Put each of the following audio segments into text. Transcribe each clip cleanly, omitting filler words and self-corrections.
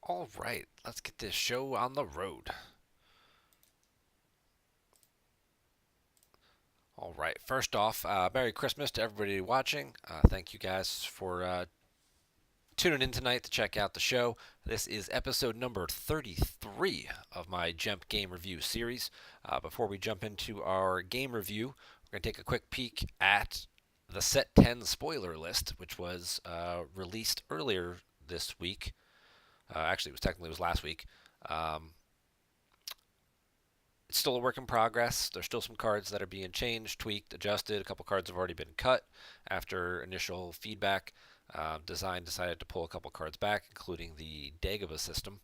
All right, let's get this show on the road. All right, first off, Merry Christmas to everybody watching. Thank you guys for tuning in tonight to check out the show. This is episode number 33 of my GEMP game review series. Before we jump into our game review, we're going to take a quick peek at the Set 10 spoiler list, which was released earlier this week. Actually, it was last week. Um, it's still a work in progress. There's still some cards that are being changed, tweaked, adjusted. A couple cards have already been cut after initial feedback. Design decided to pull a couple cards back, including the Dagobah system.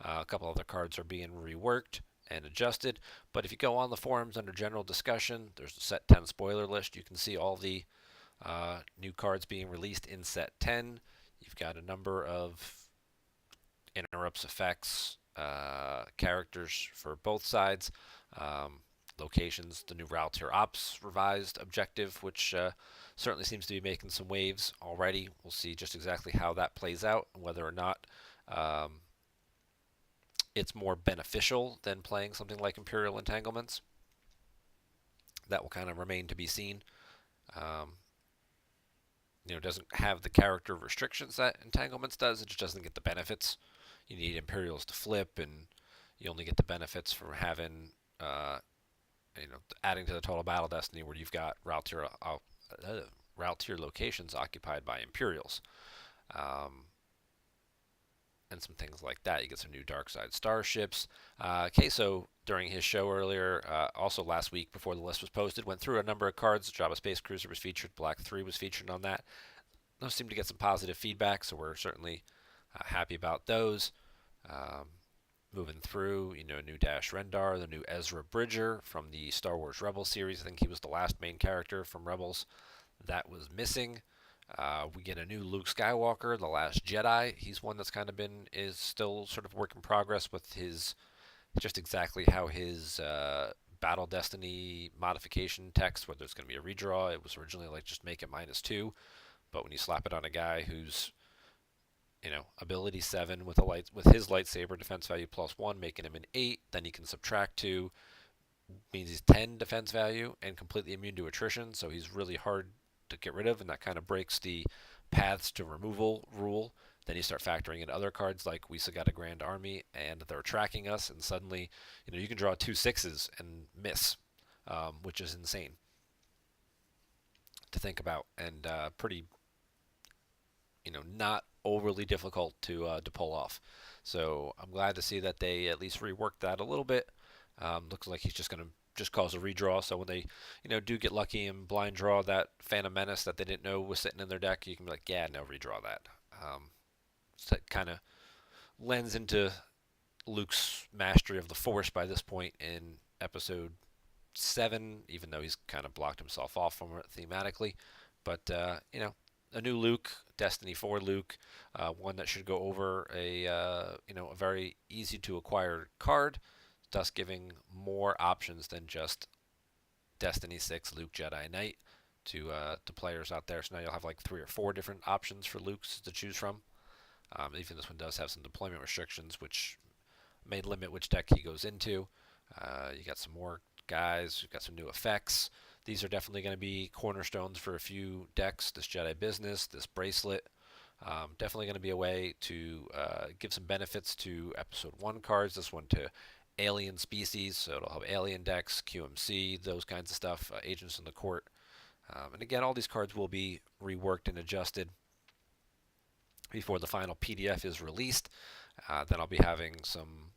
A couple other cards are being reworked and adjusted. But if you go on the forums under general discussion, there's a set 10 spoiler list. You can see all the new cards being released in set 10. You've got a number of interrupts, effects, characters for both sides, um, locations, the new Raltier Ops revised objective, which certainly seems to be making some waves already. We'll see just exactly how that plays out and whether or not um, it's more beneficial than playing something like Imperial Entanglements. That will kind of remain to be seen. Um, it doesn't have the character restrictions that Entanglements does. It just doesn't get the benefits. You need Imperials to flip, and you only get the benefits from having, uh, adding to the total battle destiny where you've got route tier locations occupied by Imperials, um, and some things like that. You get some new dark side starships. Queso, during his show earlier, also last week before the list was posted, went through a number of cards. Jabba Space Cruiser was featured. Black 3 was featured on that. Those seem to get some positive feedback, so we're certainly happy about those. Um, Moving through, new Dash Rendar, the new Ezra Bridger from the Star Wars Rebels series. I think he was the last main character from Rebels that was missing. We get a new Luke Skywalker, the Last Jedi. He's one that's is still sort of work in progress with his, just exactly how his Battle Destiny modification text, whether it's going to be a redraw. It was originally like just make it -2, but when you slap it on a guy who's ability 7 with with his lightsaber defense value +1, making him an 8. Then he can subtract 2, means he's 10 defense value and completely immune to attrition. So he's really hard to get rid of, and that kind of breaks the paths to removal rule. Then you start factoring in other cards like we still got a Grand Army and they're tracking us, and suddenly you can draw 2 6s and miss, which is insane to think about, and pretty not overly difficult to pull off. So I'm glad to see that they at least reworked that a little bit. Looks like he's just going to just cause a redraw. So when they, do get lucky and blind draw that Phantom Menace that they didn't know was sitting in their deck, you can be like, yeah, no, redraw that. So that kind of lends into Luke's mastery of the Force by this point in episode 7, even though he's kind of blocked himself off from it thematically. But, a new Luke, Destiny 4 Luke, one that should go over a very easy to acquire card, thus giving more options than just Destiny 6 Luke Jedi Knight to players out there. So now you'll have like 3 or 4 different options for Lukes to choose from. Even this one does have some deployment restrictions, which may limit which deck he goes into. You got some more guys, you've got some new effects. These are definitely going to be cornerstones for a few decks. This Jedi Business, this Bracelet, definitely going to be a way to give some benefits to Episode 1 cards. This one to alien species, so it'll have alien decks, QMC, those kinds of stuff, Agents in the Court. And again, all these cards will be reworked and adjusted before the final PDF is released. Then I'll be having some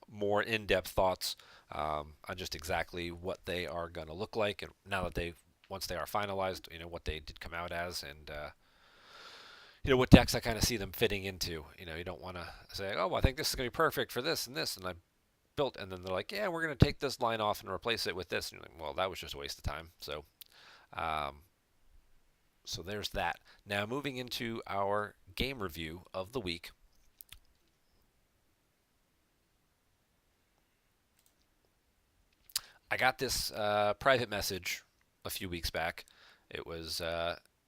more in-depth thoughts on just exactly what they are going to look like, and now that once they are finalized, what they did come out as, and what decks I kind of see them fitting into. You don't want to say, oh, well, I think this is going to be perfect for this and this, and I built, and then they're like, yeah, we're going to take this line off and replace it with this, and you're like, well, that was just a waste of time. Um, so there's that. Now moving into our game review of the week. I got this private message a few weeks back. It was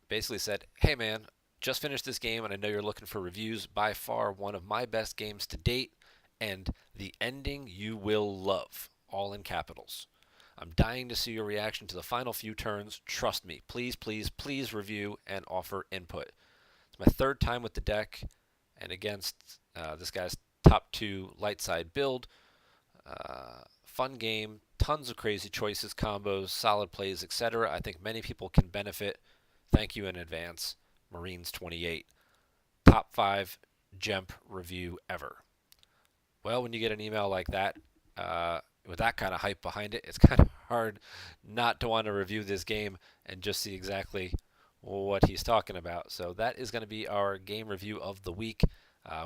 basically said, "Hey man, Just finished this game, and I know you're looking for reviews. By far, one of my best games to date, and the ending you will love, all in capitals. I'm dying to see your reaction to the final few turns. Trust me. Please, please, please review and offer input. It's my third time with the deck, and against this guy's top 2 light side build. Fun game, tons of crazy choices, combos, solid plays, etc. I think many people can benefit. Thank you in advance. Marines 28. Top 5 GEMP review ever. Well, when you get an email like that, with that kind of hype behind it, it's kind of hard not to want to review this game and just see exactly what he's talking about. So that is going to be our game review of the week.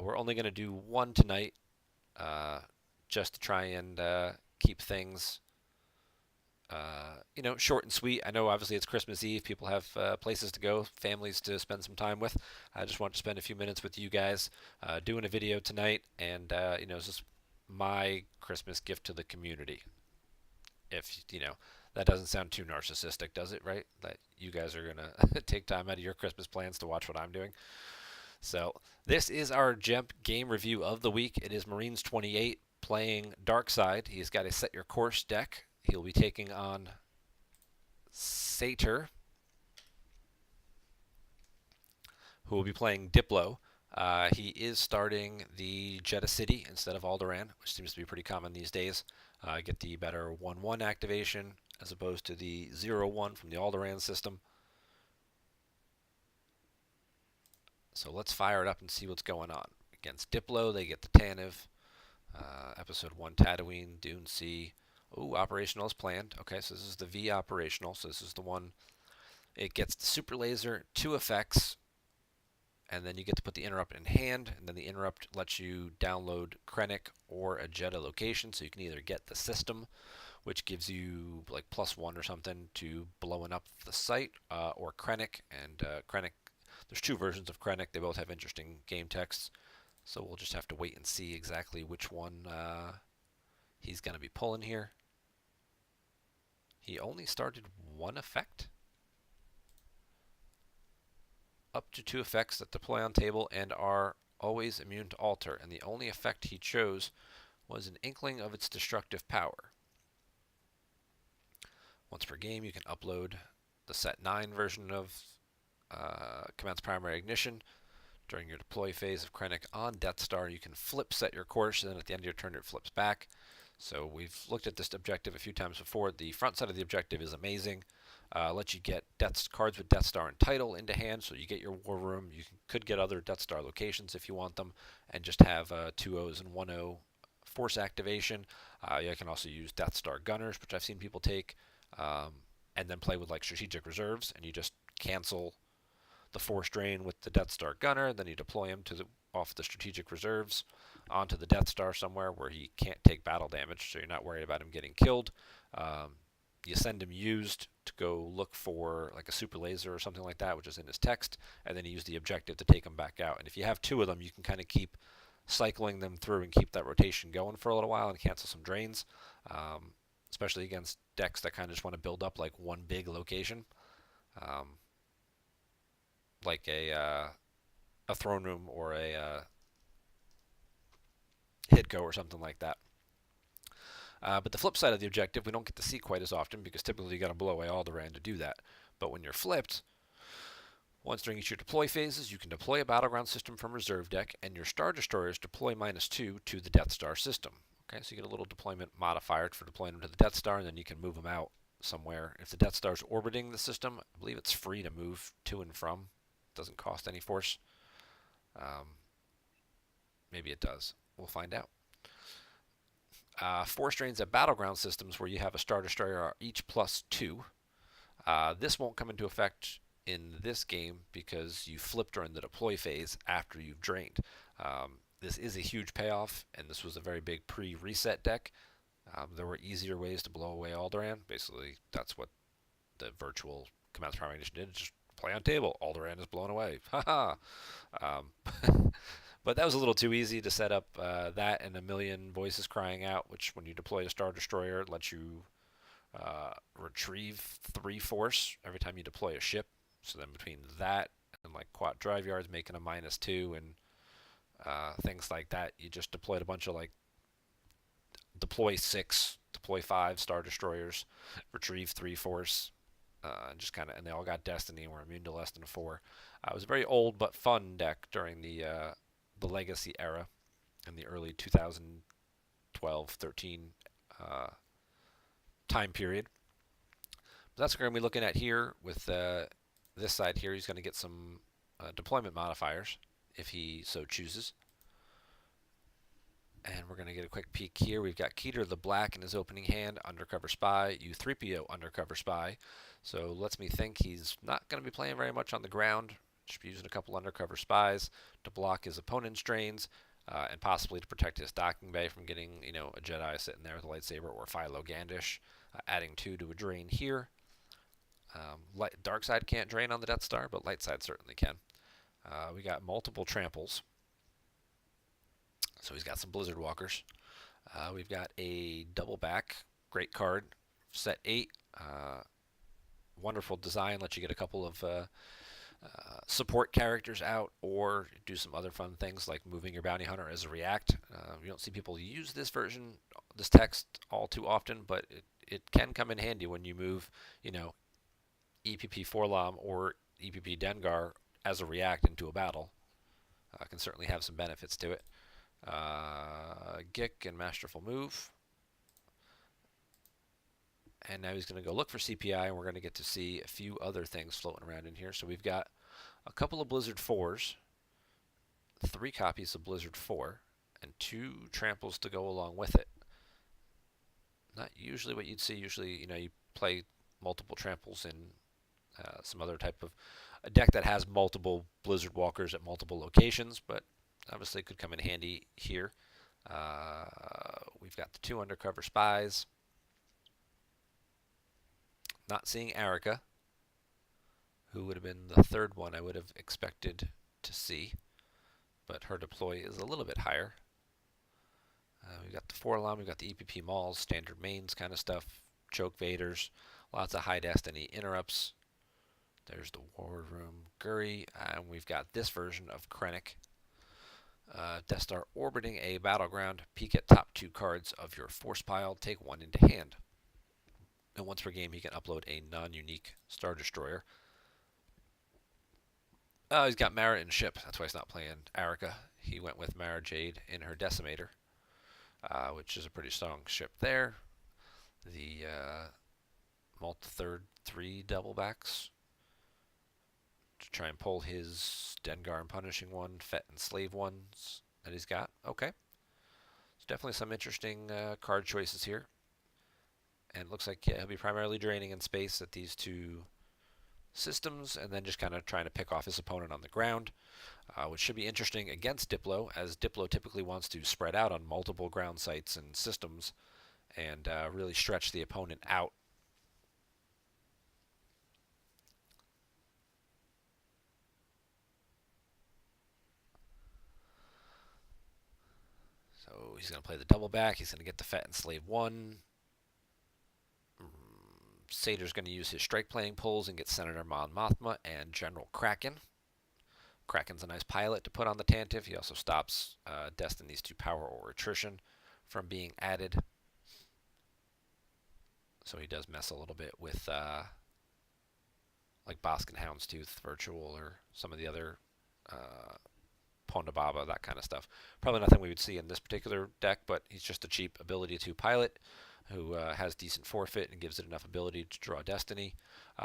We're only going to do one tonight, uh, just to try and keep things, short and sweet. I know obviously it's Christmas Eve. People have places to go, families to spend some time with. I just want to spend a few minutes with you guys doing a video tonight, and it's just my Christmas gift to the community. If that doesn't sound too narcissistic, does it? Right? That you guys are gonna take time out of your Christmas plans to watch what I'm doing. So this is our GEMP game review of the week. It is Marines 28 playing Darkside. He's got a Set Your Course deck. He'll be taking on Seitaer, who will be playing DIPLO. He is starting the Jeddah City instead of Alderaan, which seems to be pretty common these days. Get the better 1-1 activation as opposed to the 0-1 from the Alderaan system. So let's fire it up and see what's going on. Against Diplo, they get the Taniv. Episode 1 Tatooine, Dune C. Ooh, operational is planned. Okay, so this is the V operational. So this is the one. It gets the super laser, 2 effects, and then you get to put the interrupt in hand, and then the interrupt lets you download Krennic or a Jeddah location, so you can either get the system, which gives you like +1 or something to blowing up the site, or Krennic. And Krennic, there's 2 versions of Krennic. They both have interesting game texts, so we'll just have to wait and see exactly which one he's going to be pulling here. He only started 1 effect? Up to 2 effects that deploy on table and are always immune to alter, and the only effect he chose was an inkling of its destructive power. Once per game, you can upload the Set 9 version of Commence Primary Ignition. During your deploy phase of Krennic on Death Star, you can flip Set Your Course, and then at the end of your turn, it flips back. So we've looked at this objective a few times before. The front side of the objective is amazing. Lets you get cards with Death Star and title into hand, so you get your War Room. You could get other Death Star locations if you want them, and just have 2 O's and 1 O force activation. You can also use Death Star Gunners, which I've seen people take, and then play with like strategic reserves, and you just cancel the force drain with the Death Star Gunner, then you deploy him off the strategic reserves onto the Death Star somewhere where he can't take battle damage, so you're not worried about him getting killed. You send him used to go look for like a super laser or something like that, which is in his text, and then you use the objective to take him back out. And if you have 2 of them, you can kind of keep cycling them through and keep that rotation going for a little while and cancel some drains, especially against decks that kind of just want to build up like one big location, like a throne room or a Hitco or something like that. But the flip side of the objective, we don't get to see quite as often because typically you got to blow away Alderaan to do that. But when you're flipped, once during each of your deploy phases, you can deploy a battleground system from reserve deck, and your Star Destroyers deploy -2 to the Death Star system. Okay, so you get a little deployment modifier for deploying them to the Death Star, and then you can move them out somewhere. If the Death Star is orbiting the system, I believe it's free to move to and from. It doesn't cost any force. Maybe it does. We'll find out. Force drains at battleground systems where you have a Star Destroyer are each +2. This won't come into effect in this game because you flip during the deploy phase after you've drained. This is a huge payoff, and this was a very big pre-reset deck. There were easier ways to blow away Alderaan. Basically, that's what the virtual Commence Primary Ignition did. Just play on table. Alderaan is blown away. Haha. But that was a little too easy to set up that and a million voices crying out, which when you deploy a Star Destroyer, it lets you retrieve 3 force every time you deploy a ship. So then between that and like quad drive yards, making a -2 and things like that. You just deployed a bunch of like deploy 6, deploy 5 Star Destroyers, retrieve 3 Force, just kind of, and they all got Destiny and were immune to less than 4. It was a very old but fun deck during the Legacy era in the early 2012, 13 uh, time period. But that's what we're going to be looking at here with this side here. He's going to get some deployment modifiers if he so chooses. And we're going to get a quick peek here. We've got Keter the Black in his opening hand, Undercover Spy, U3PO, Undercover Spy. So lets me think he's not going to be playing very much on the ground. Should be using a couple Undercover Spies to block his opponent's drains, and possibly to protect his docking bay from getting, a Jedi sitting there with a lightsaber, or Philo Gandish, adding 2 to a drain here. Dark side can't drain on the Death Star, but light side certainly can. We got multiple tramples. So he's got some Blizzard Walkers. We've got a double back, great card, set 8. Wonderful design, lets you get a couple of support characters out, or do some other fun things like moving your bounty hunter as a react. You don't see people use this version, this text, all too often, but it can come in handy when you move, EPP Forlom or EPP Dengar as a react into a battle. Can certainly have some benefits to it. Gick and Masterful Move. And now he's going to go look for CPI, and we're going to get to see a few other things floating around in here. So we've got a couple of Blizzard 4s, 3 copies of Blizzard 4, and 2 tramples to go along with it. Not usually what you'd see. Usually, you play multiple tramples in some other type of a deck that has multiple Blizzard Walkers at multiple locations, but obviously it could come in handy here. We've got the 2 Undercover Spies. Not seeing Erica, who would have been the 3rd one I would have expected to see, but her deploy is a little bit higher. We've got the Forlom, we've got the EPP Mauls, standard mains kind of stuff, Choke Vaders, lots of high Destiny interrupts. There's the War Room Guri, and we've got this version of Krennic. Death Star orbiting a battleground, peek at top 2 cards of your force pile, take 1 into hand. And once per game, he can upload a non-unique Star Destroyer. He's got Mara in ship. That's why he's not playing Erica. He went with Mara Jade in her Decimator, which is a pretty strong ship there. The multi-third 3 double backs to try and pull his Dengar and Punishing one, Fett and Slave ones that he's got. Okay. There's definitely some interesting card choices here. And it looks like he'll be primarily draining in space at these 2 systems, and then just kind of trying to pick off his opponent on the ground, which should be interesting against DIPLO, as DIPLO typically wants to spread out on multiple ground sites and systems and really stretch the opponent out. So he's going to play the double back. He's going to get the Fett and Slave 1. Seitaer's going to use his strike playing pulls and get Senator Mon Mothma and General Kraken. Kraken's a nice pilot to put on the Tantive. He also stops Destiny's 2 power or attrition from being added. So he does mess a little bit with like Boskin Houndstooth Virtual or some of the other Ponda Baba, that kind of stuff. Probably nothing we would see in this particular deck, but he's just a cheap ability to pilot who has decent forfeit and gives it enough ability to draw Destiny.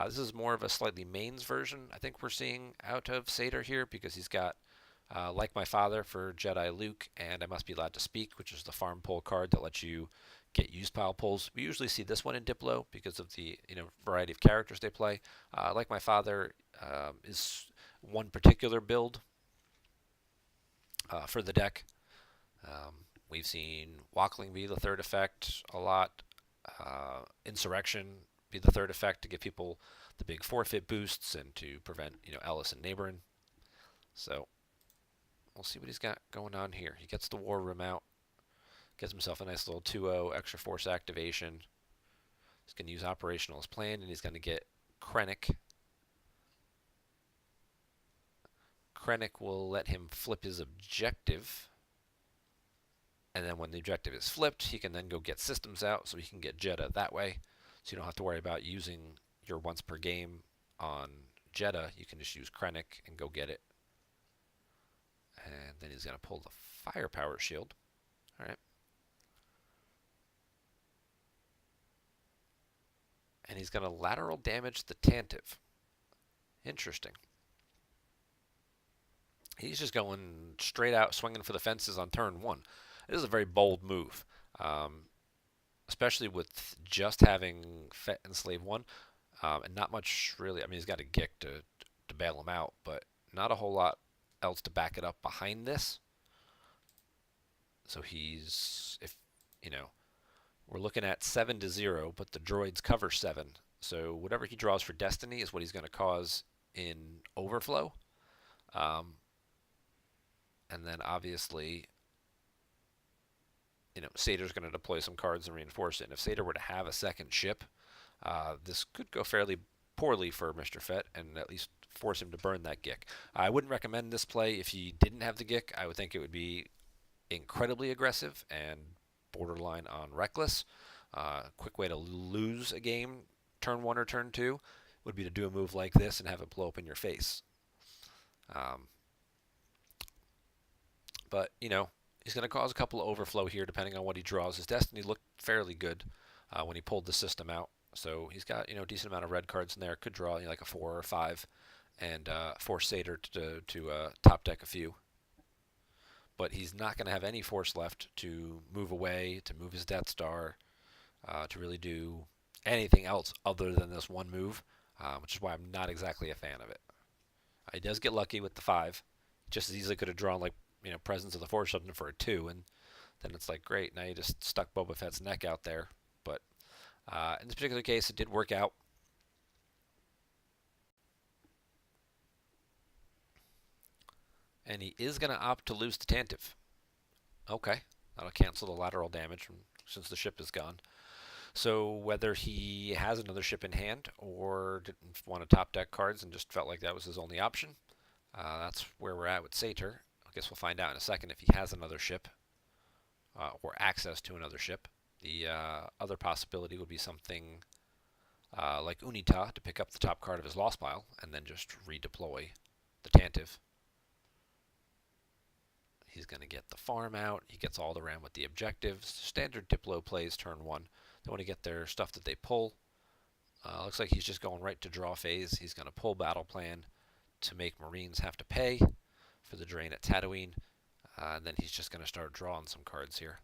This is more of a slightly mains version I think we're seeing out of Seitaer here, because he's got Like My Father for Jedi Luke and I Must Be Allowed to Speak, which is the farm pull card that lets you get used pile pulls. We usually see this one in Diplo because of the variety of characters they play. Like My Father is one particular build for the deck. We've seen Wackling be the 3rd effect a lot. Insurrection be the 3rd effect to give people the big forfeit boosts and to prevent Ellis and Neighborin. So we'll see what he's got going on here. He gets the War Room out, gets himself a nice little 2-0 extra force activation. He's going to use operational as planned, and he's going to get Krennic. Krennic will let him flip his objective, and then when the objective is flipped, he can then go get systems out, so he can get Jeddah that way. So you don't have to worry about using your once per game on Jeddah. You can just use Krennic and go get it. And then he's going to pull the firepower shield. All right. And he's going to lateral damage the Tantive. Interesting. He's just going straight out, swinging for the fences on turn 1. This is a very bold move, especially with just having Fett and Slave 1, and not much really. I mean, he's got a Gick to bail him out, but not a whole lot else to back it up behind this. So he's, if you know, we're looking at 7-0, but the droids cover 7. So whatever he draws for Destiny is what he's going to cause in Overflow. And then obviously, Seitaer's going to deploy some cards and reinforce it. And if Seitaer were to have a second ship, this could go fairly poorly for Mr. Fett and at least force him to burn that Gick. I wouldn't recommend this play if he didn't have the Gick. I would think it would be incredibly aggressive and borderline on reckless. Quick way to lose a game, turn 1 or turn 2, would be to do a move like this and have it blow up in your face. But, he's going to cause a couple of overflow here depending on what he draws. His Destiny looked fairly good when he pulled the system out. So he's got, a decent amount of red cards in there. Could draw like a 4 or 5 and force Seitaer to top deck a few. But he's not going to have any force left to move away, to move his Death Star, to really do anything else other than this one move, which is why I'm not exactly a fan of it. He does get lucky with the 5. Just as easily could have drawn Presence of the Force something for a 2, and then it's like, great, now you just stuck Boba Fett's neck out there. But in this particular case, it did work out. And he is going to opt to lose the Tantive. Okay, that'll cancel the lateral damage since the ship is gone. So whether he has another ship in hand or didn't want to top deck cards and just felt like that was his only option, that's where we're at with Seitaer. I guess we'll find out in a second if he has another ship or access to another ship. The other possibility would be something like Unita to pick up the top card of his lost pile and then just redeploy the Tantive. He's going to get the farm out. He gets all the ram with the objectives. Standard Diplo plays turn 1. They want to get their stuff that they pull. Looks like he's just going right to draw phase. He's going to pull battle plan to make Marines have to pay for the drain at Tatooine. And then he's just going to start drawing some cards here.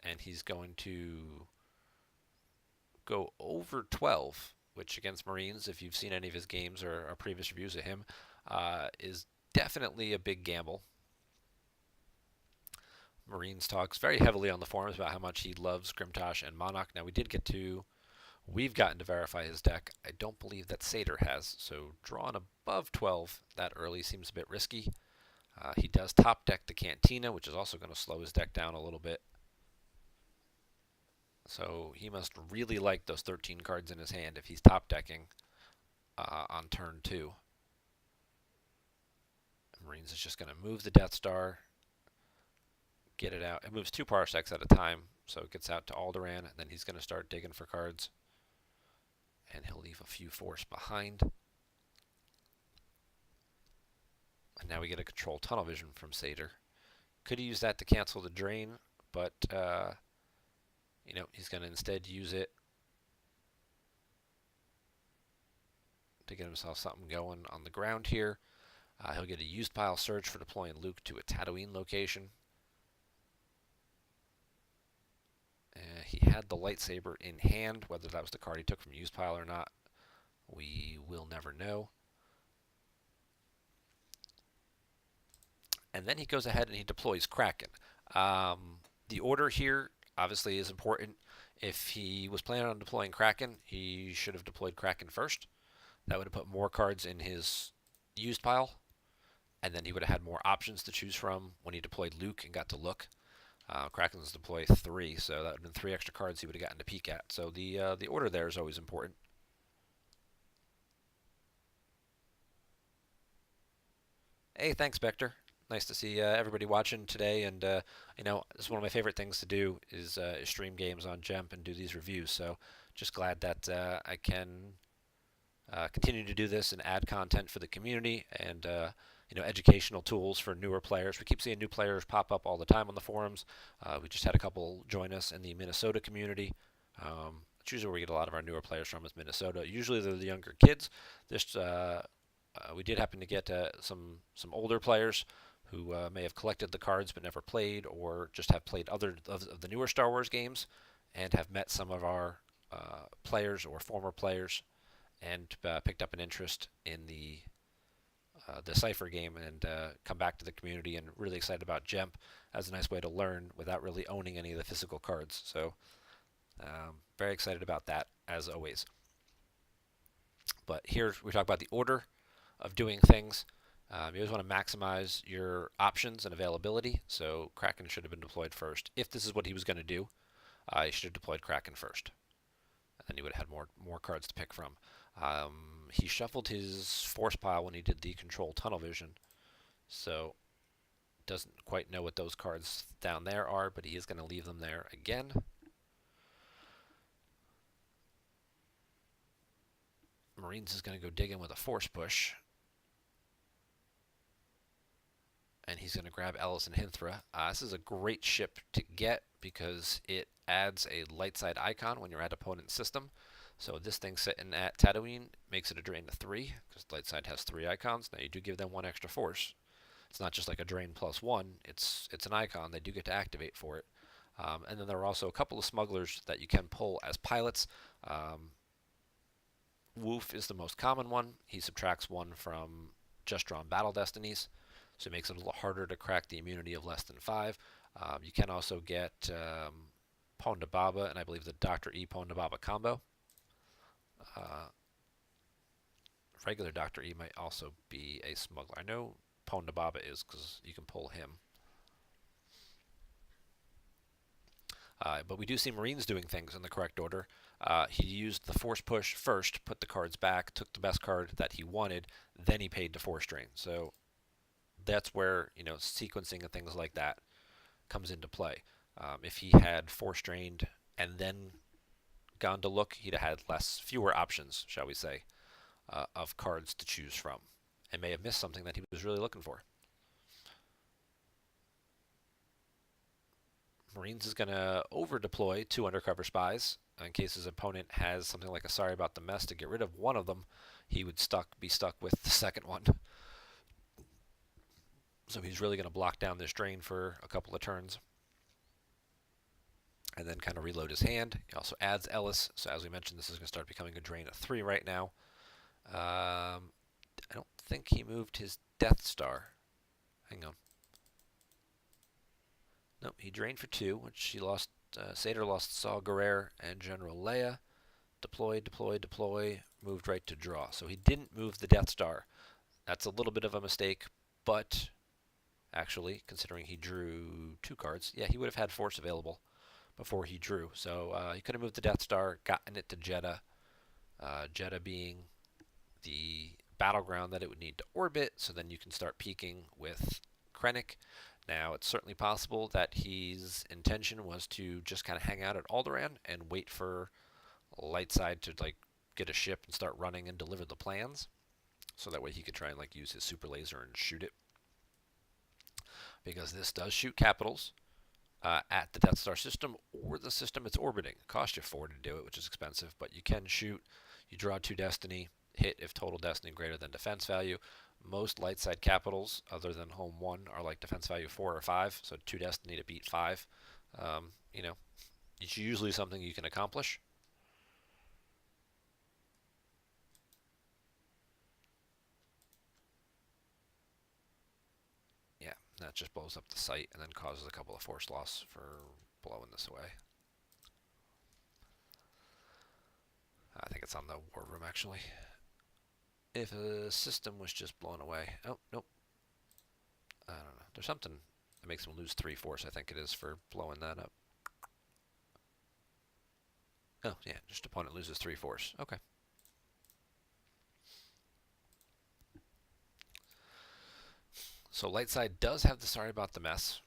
And he's going to go over 12, which against Marines, if you've seen any of his games or previous reviews of him, is definitely a big gamble. Marines talks very heavily on the forums about how much he loves Grimtosh and Monarch. Now we've gotten to verify his deck. I don't believe that Seitaer has, so drawing above 12 that early seems a bit risky. He does top deck the Cantina, which is also going to slow his deck down a little bit. So he must really like those 13 cards in his hand if he's top decking on turn 2. Marines is just going to move the Death Star, get it out. It moves 2 parsecs at a time, so it gets out to Alderaan, and then he's going to start digging for cards. And he'll leave a few force behind. And now we get a control tunnel vision from Seitaer. Could use that to cancel the drain, but he's going to instead use it to get himself something going on the ground here. He'll get a used pile search for deploying Luke to a Tatooine location. He had the lightsaber in hand. Whether that was the card he took from used pile or not, we will never know. And then he goes ahead and he deploys Kraken. The order here obviously is important. If he was planning on deploying Kraken, he should have deployed Kraken first. That would have put more cards in his used pile, and then he would have had more options to choose from when he deployed Luke and got to look. Kraken's deploy 3, so that would have been 3 extra cards he would have gotten to peek at. So the order there is always important. Hey, thanks, Bector. Nice to see everybody watching today. And it's one of my favorite things to do is stream games on GEMP and do these reviews. So just glad that I can continue to do this and add content for the community and educational tools for newer players. We keep seeing new players pop up all the time on the forums. We just had a couple join us in the Minnesota community. It's usually where we get a lot of our newer players from is Minnesota. Usually they're the younger kids. We did happen to get some older players who may have collected the cards but never played, or just have played other of the newer Star Wars games, and have met some of our players or former players, and picked up an interest in the Cipher game, and come back to the community, and really excited about GEMP as a nice way to learn without really owning any of the physical cards. So very excited about that as always. But here we talk about the order of doing things. You always want to maximize your options and availability. So Kraken should have been deployed first. If this is what he was going to do, he should have deployed Kraken first. And then he would have had more cards to pick from. He shuffled his force pile when he did the control tunnel vision. So doesn't quite know what those cards down there are, but he is going to leave them there again. Marines is going to go dig in with a force push. And he's going to grab Ellis and Hinthra. This is a great ship to get because it adds a light side icon when you're at opponent's system. So this thing sitting at Tatooine makes it a drain to 3 because light side has 3 icons. Now you do give them 1 extra force. It's not just like a drain plus 1. It's an icon. They do get to activate for it. And then there are also a couple of smugglers that you can pull as pilots. Woof is the most common one. He subtracts 1 from just drawn battle destinies, so it makes it a little harder to crack the immunity of less than 5. You can also get Ponda Baba, and I believe the Dr. E Ponda Baba combo. Regular Dr. E might also be a smuggler. I know Ponda Baba is because you can pull him. But we do see Marines doing things in the correct order. He used the force push first, put the cards back, took the best card that he wanted, then he paid to force drain. So that's where sequencing and things like that comes into play. If he had force drained and then gone to look, he'd have had fewer options, shall we say, of cards to choose from, and may have missed something that he was really looking for. Marines is going to over deploy 2 undercover spies in case his opponent has something like a sorry about the mess to get rid of one of them. He would be stuck with the second one. So he's really going to block down this drain for a couple of turns and then kind of reload his hand. He also adds Ellis, so as we mentioned, this is going to start becoming a drain of 3 right now. I don't think he moved his Death Star. Hang on. Nope, he drained for 2, which he lost. Seitaer lost Saw Gerrera and General Leia. Deploy, moved right to draw. So he didn't move the Death Star. That's a little bit of a mistake, but actually, considering he drew 2 cards, yeah, he would have had force available before he drew. So he could have moved the Death Star, gotten it to Jedha. Jedha being the battleground that it would need to orbit, so then you can start peeking with Krennic. Now, it's certainly possible that his intention was to just kind of hang out at Alderaan and wait for Lightside to get a ship and start running and deliver the plans, so that way he could try and use his super laser and shoot it. Because this does shoot capitals at the Death Star system or the system it's orbiting. It costs you 4 to do it, which is expensive, but you can shoot. You draw 2 destiny, hit if total destiny greater than defense value. Most light side capitals, other than home 1, are defense value 4 or 5, so 2 destiny to beat 5. It's usually something you can accomplish. Yeah, that just blows up the site and then causes a couple of force loss for blowing this away. I think it's on the war room, actually. If a system was just blown away. Oh, nope. I don't know. There's something that makes him lose 3 force, I think it is, for blowing that up. Oh, yeah, just opponent loses 3 force. Okay. So light side does have the Sorry About the Mess,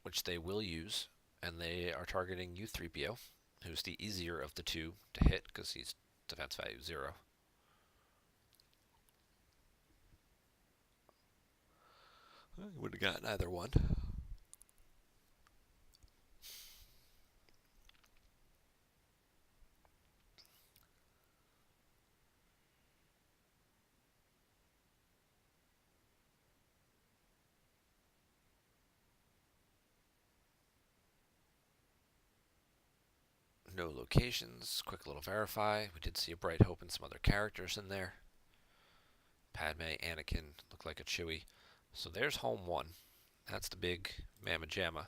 which they will use, and they are targeting U3PO, who's the easier of the two to hit because he's defense value 0. Would have gotten either one. No locations. Quick little verify. We did see a Bright Hope and some other characters in there. Padme, Anakin, look like a Chewie. So there's home one. That's the big Mamma Jamma.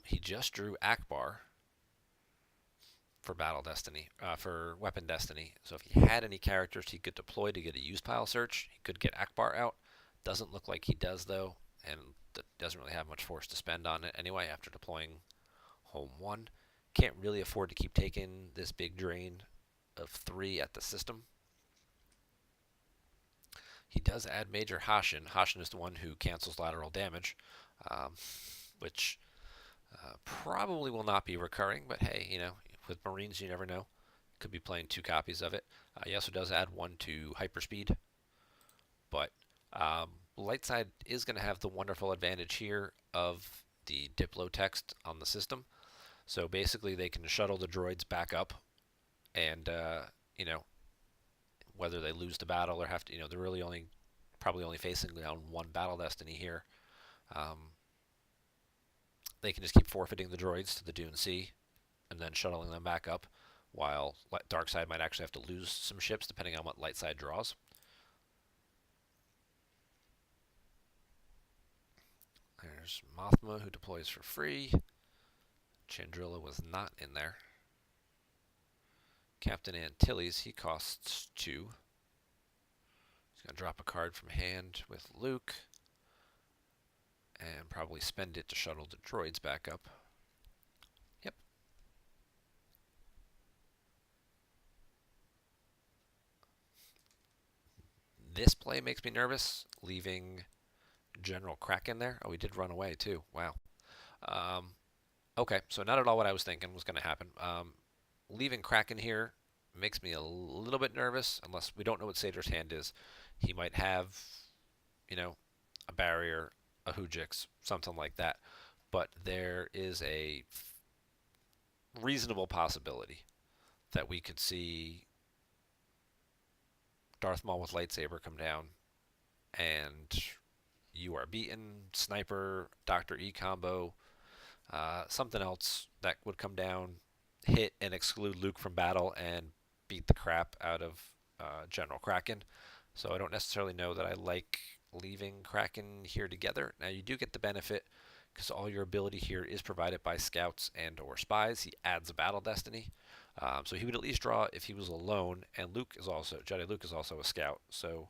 He just drew Akbar for Battle Destiny, for Weapon Destiny. So if he had any characters he could deploy to get a use pile search, he could get Akbar out. Doesn't look like he does though, and doesn't really have much force to spend on it anyway after deploying home one. Can't really afford to keep taking this big drain of 3 at the system. He does add Major Hashin. Hashin is the one who cancels lateral damage, which probably will not be recurring, but hey, with Marines, you never know. Could be playing 2 copies of it. He also does add 1 to hyperspeed, but light side is going to have the wonderful advantage here of the DIPLO text on the system. So basically, they can shuttle the droids back up, and whether they lose the battle or have to, they're really probably only facing down 1 battle destiny here. They can just keep forfeiting the droids to the Dune Sea, and then shuttling them back up, while dark side might actually have to lose some ships depending on what light side draws. There's Mothma, who deploys for free. Chandrilla was not in there. Captain Antilles, he costs 2. He's going to drop a card from hand with Luke, and probably spend it to shuttle the droids back up. Yep. This play makes me nervous, leaving General Kraken there. Oh, he did run away too. Wow. Okay, so not at all what I was thinking was going to happen. Leaving Kraken here makes me a little bit nervous, unless we don't know what Seitaer's hand is. He might have, a barrier, a Hujix, something like that. But there is a reasonable possibility that we could see Darth Maul with lightsaber come down, and you are beaten. Sniper, Dr. E combo, something else that would come down, hit and exclude Luke from battle, and beat the crap out of General Kraken. So I don't necessarily know that I like leaving Kraken here together. Now you do get the benefit, because all your ability here is provided by scouts and or spies. He adds a battle destiny. So he would at least draw if he was alone, and Jedi Luke is also a scout. So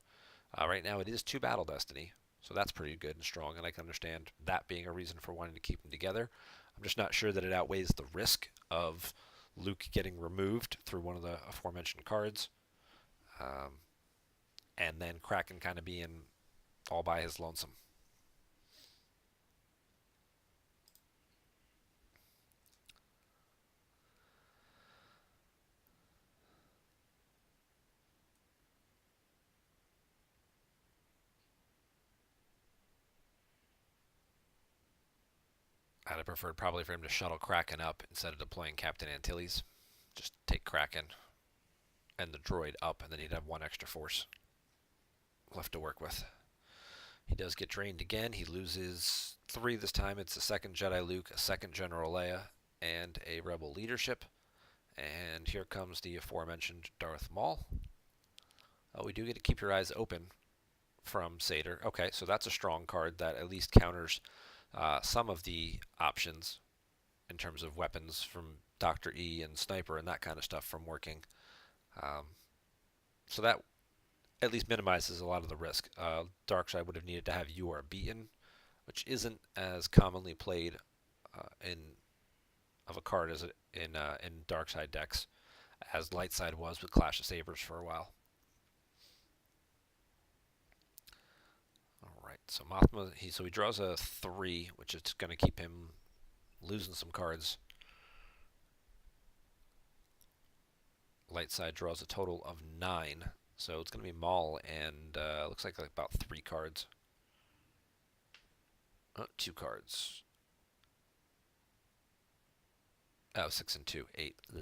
right now it is 2 battle destiny. So that's pretty good and strong, and I can understand that being a reason for wanting to keep them together. I'm just not sure that it outweighs the risk of Luke getting removed through one of the aforementioned cards, and then Kraken kind of being all by his lonesome. I'd have preferred probably for him to shuttle Kraken up instead of deploying Captain Antilles. Just take Kraken and the droid up, and then he'd have 1 extra force left to work with. He does get drained again. He loses 3 this time. It's a 2nd Jedi Luke, a 2nd General Leia, and a Rebel leadership. And here comes the aforementioned Darth Maul. Oh, we do get to keep your eyes open from Seitaer. Okay, so that's a strong card that at least counters some of the options in terms of weapons from Dr. E and Sniper and that kind of stuff from working. So that at least minimizes a lot of the risk. Darkseid would have needed to have You Are Beaten, which isn't as commonly played of a card as in Darkseid decks as Lightside was with Clash of Sabers for a while. So Mothma, he draws a 3, which is going to keep him losing some cards. Light side draws a total of 9, so it's going to be Maul, and looks like about 3 cards. 2 cards. Oh, 6 and 2, 8. Ugh.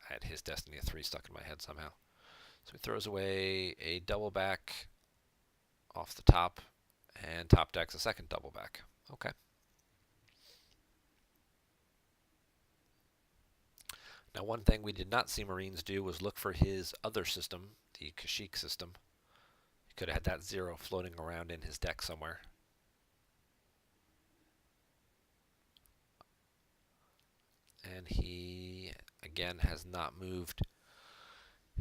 I had his Destiny of 3 stuck in my head somehow. So he throws away a double back off the top, and top decks a second double back. Okay. Now, one thing we did not see Marines do was look for his other system, the Kashyyyk system. He could have had that 0 floating around in his deck somewhere. And he, again, has not moved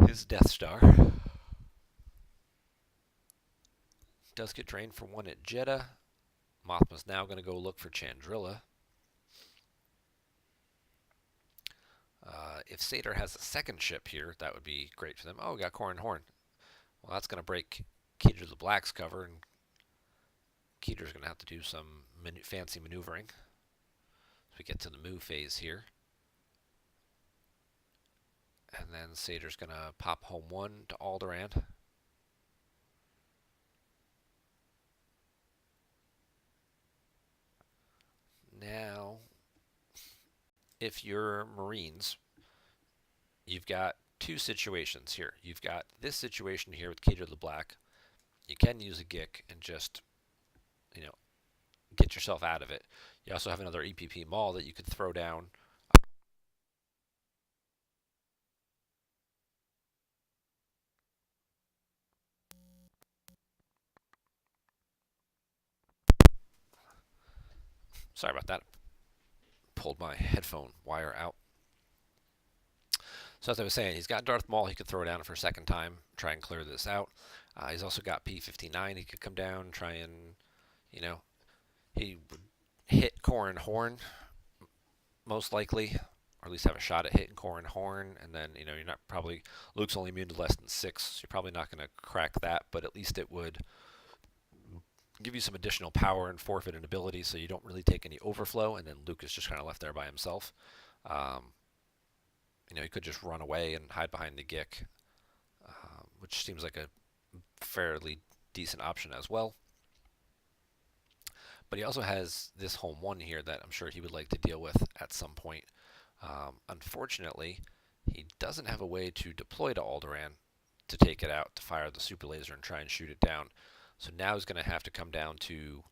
his Death Star. Does get drained for 1 at Jeddah. Mothma's now going to go look for Chandrilla. If Seitaer has a second ship here, that would be great for them. Oh, we got Corran Horn. Well, that's going to break Keter the Black's cover, and Keter's going to have to do some fancy maneuvering as we get to the move phase here. And then Seitaer's going to pop home 1 to Alderaan. Now, if you're Marines, you've got 2 situations here. You've got this situation here with Keter the Black. You can use a GIC and just, get yourself out of it. You also have another EPP Maul that you could throw down. Sorry about that. Pulled my headphone wire out. So as I was saying, he's got Darth Maul he could throw down for a second time, try and clear this out. He's also got P-59 he could come down, try and, he would hit Corran Horn, most likely, or at least have a shot at hitting Corran Horn, and then, you're not probably, Luke's only immune to less than 6, so you're probably not going to crack that, but at least it would give you some additional power and forfeit an ability so you don't really take any overflow, and then Luke is just kind of left there by himself. He could just run away and hide behind the GIC, which seems like a fairly decent option as well. But he also has this home 1 here that I'm sure he would like to deal with at some point. Unfortunately, he doesn't have a way to deploy to Alderaan to take it out, to fire the super laser and try and shoot it down. So now he's going to have to come down to,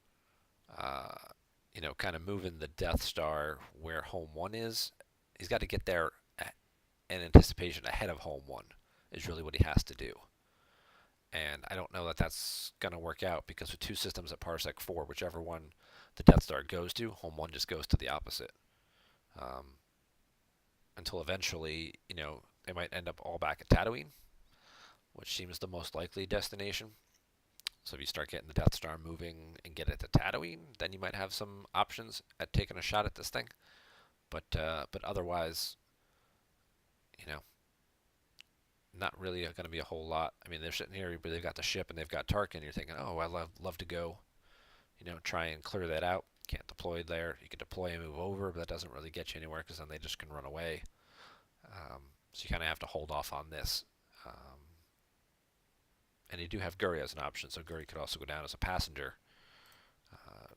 kind of moving the Death Star where home 1 is. He's got to get there in anticipation ahead of home 1 is really what he has to do. And I don't know that that's going to work out because with 2 systems at Parsec 4, whichever one the Death Star goes to, home 1 just goes to the opposite. Until eventually, they might end up all back at Tatooine, which seems the most likely destination. So if you start getting the Death Star moving and get it to Tatooine, then you might have some options at taking a shot at this thing. But otherwise, not really going to be a whole lot. I mean, they're sitting here, but they've got the ship and they've got Tarkin. You're thinking, oh, I'd love to go, try and clear that out. Can't deploy there. You can deploy and move over, but that doesn't really get you anywhere because then they just can run away. So you kind of have to hold off on this. And you do have Guri as an option, so Guri could also go down as a passenger.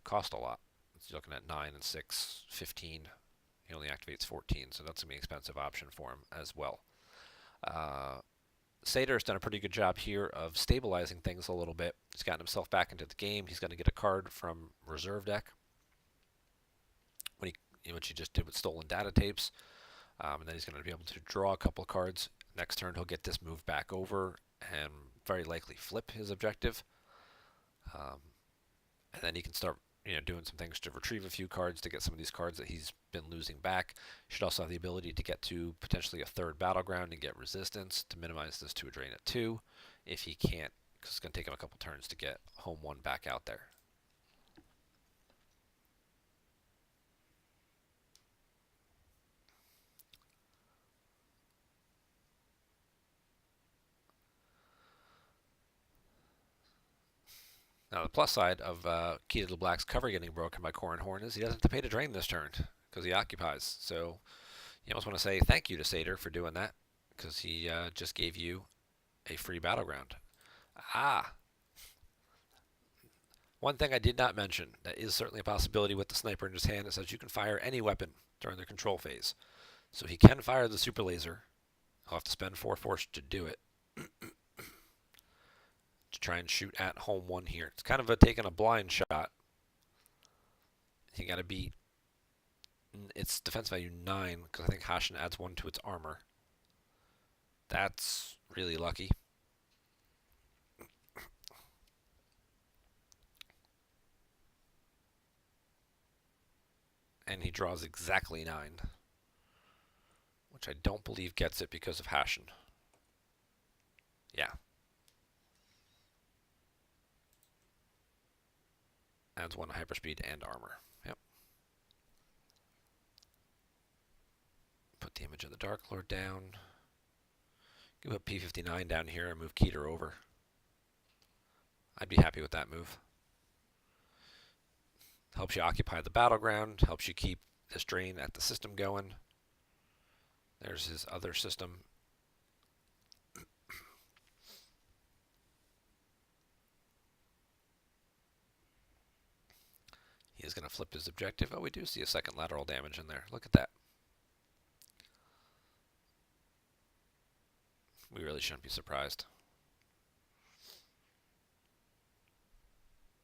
Cost a lot. You're looking at 9 and 6, 15. He only activates 14, so that's going to be an expensive option for him as well. Seitaer's done a pretty good job here of stabilizing things a little bit. He's gotten himself back into the game. He's going to get a card from reserve deck, which he just did with stolen data tapes. And then he's going to be able to draw a couple of cards. Next turn, he'll get this move back over and very likely flip his objective. And then he can start doing some things to retrieve a few cards to get some of these cards that he's been losing back. He should also have the ability to get to potentially a 3rd battleground and get resistance to minimize this to a drain at 2 if he can't, because it's going to take him a couple turns to get home 1 back out there. Now, the plus side of Key to the Black's cover getting broken by Corrin Horn is he doesn't have to pay to drain this turn because he occupies. So you almost want to say thank you to Seitaer for doing that because he just gave you a free battleground. Ah, one thing I did not mention that is certainly a possibility with the sniper in his hand is that you can fire any weapon during the control phase. So he can fire the super laser. He'll have to spend 4 force to do it to try and shoot at home 1 here. It's kind of taking a blind shot. You got to beat its defense value 9 because I think Hashin adds 1 to its armor. That's really lucky. And he draws exactly 9, which I don't believe gets it because of Hashin. Yeah. Adds 1 hyperspeed and armor. Yep. Put the image of the Dark Lord down. Give up P59 down here and move Keter over. I'd be happy with that move. Helps you occupy the battleground, helps you keep this drain at the system going. There's his other system. He is going to flip his objective. Oh, we do see a second lateral damage in there. Look at that. We really shouldn't be surprised.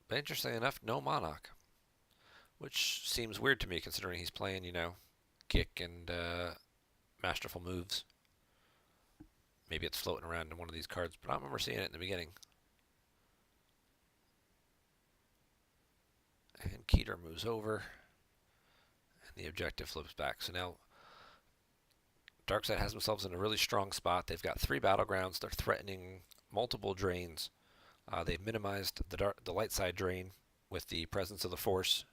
But interestingly enough, no Monarch. Which seems weird to me considering he's playing, you know, kick and masterful moves. Maybe it's floating around in one of these cards, but I don't remember seeing it in the beginning. And Keter moves over, and the objective flips back. So now Darkside has themselves in a really strong spot. They've got 3 battlegrounds. They're threatening multiple drains. They've minimized the light side drain with the presence of the Force.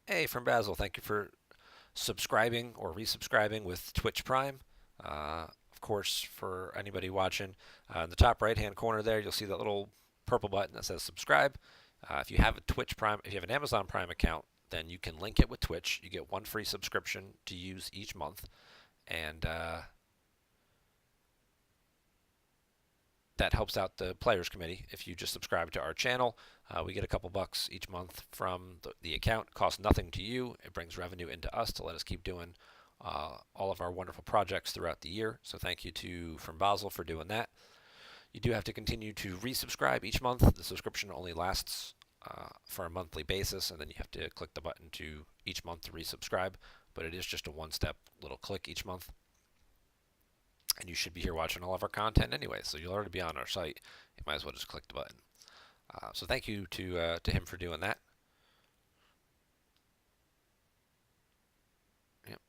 Hey, from Basil, thank you for subscribing or resubscribing with Twitch Prime. Of course, for anybody watching, in the top right-hand corner there, you'll see that little purple button that says subscribe. If you have a Twitch Prime, if you have an Amazon Prime account, then you can link it with Twitch. You get 1 free subscription to use each month, and that helps out the Players Committee. If you just subscribe to our channel, we get a couple bucks each month from the account. It costs nothing to you. It brings revenue into us to let us keep doing all of our wonderful projects throughout the year. So thank you to From Basel for doing that. You do have to continue to resubscribe each month. The subscription only lasts for a monthly basis, and then you have to click the button to each month to resubscribe. But it is just a 1-step little click each month. And you should be here watching all of our content anyway, so you'll already be on our site. You might as well just click the button. So thank you to him for doing that. Yep.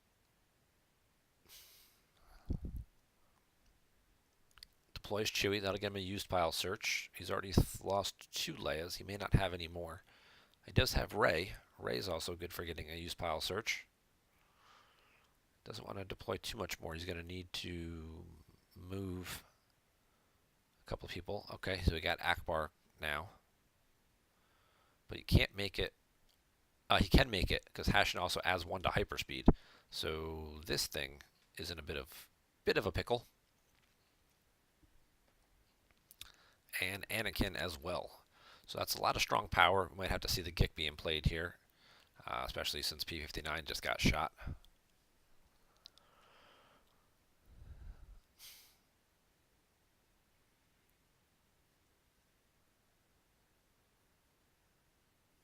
Deploys Chewie. That'll get him a used pile search. He's already lost 2 Leias. He may not have any more. He does have Rey. Rey's also good for getting a used pile search. Doesn't want to deploy too much more. He's going to need to move a couple of people. Okay, so we got Akbar now. But he can't make it. He can make it because Hashin also adds 1 to hyperspeed. So this thing is in a bit of a pickle. And Anakin as well. So that's a lot of strong power. We might have to see the GIC being played here, especially since P59 just got shot.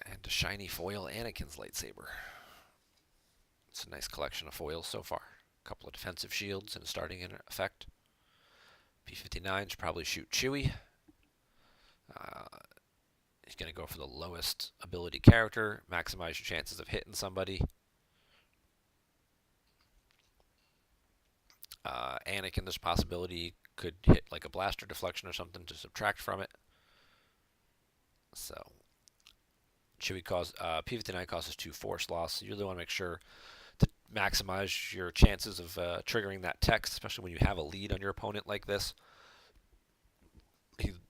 And a shiny foil Anakin's lightsaber. It's a nice collection of foils so far. A couple of defensive shields and starting in effect. P59 should probably shoot Chewie. He's going to go for the lowest ability character, maximize your chances of hitting somebody. Anakin, there's a possibility could hit like a blaster deflection or something to subtract from it. So Chewie P59 causes 2 force loss. So you really want to make sure to maximize your chances of triggering that text, especially when you have a lead on your opponent like this.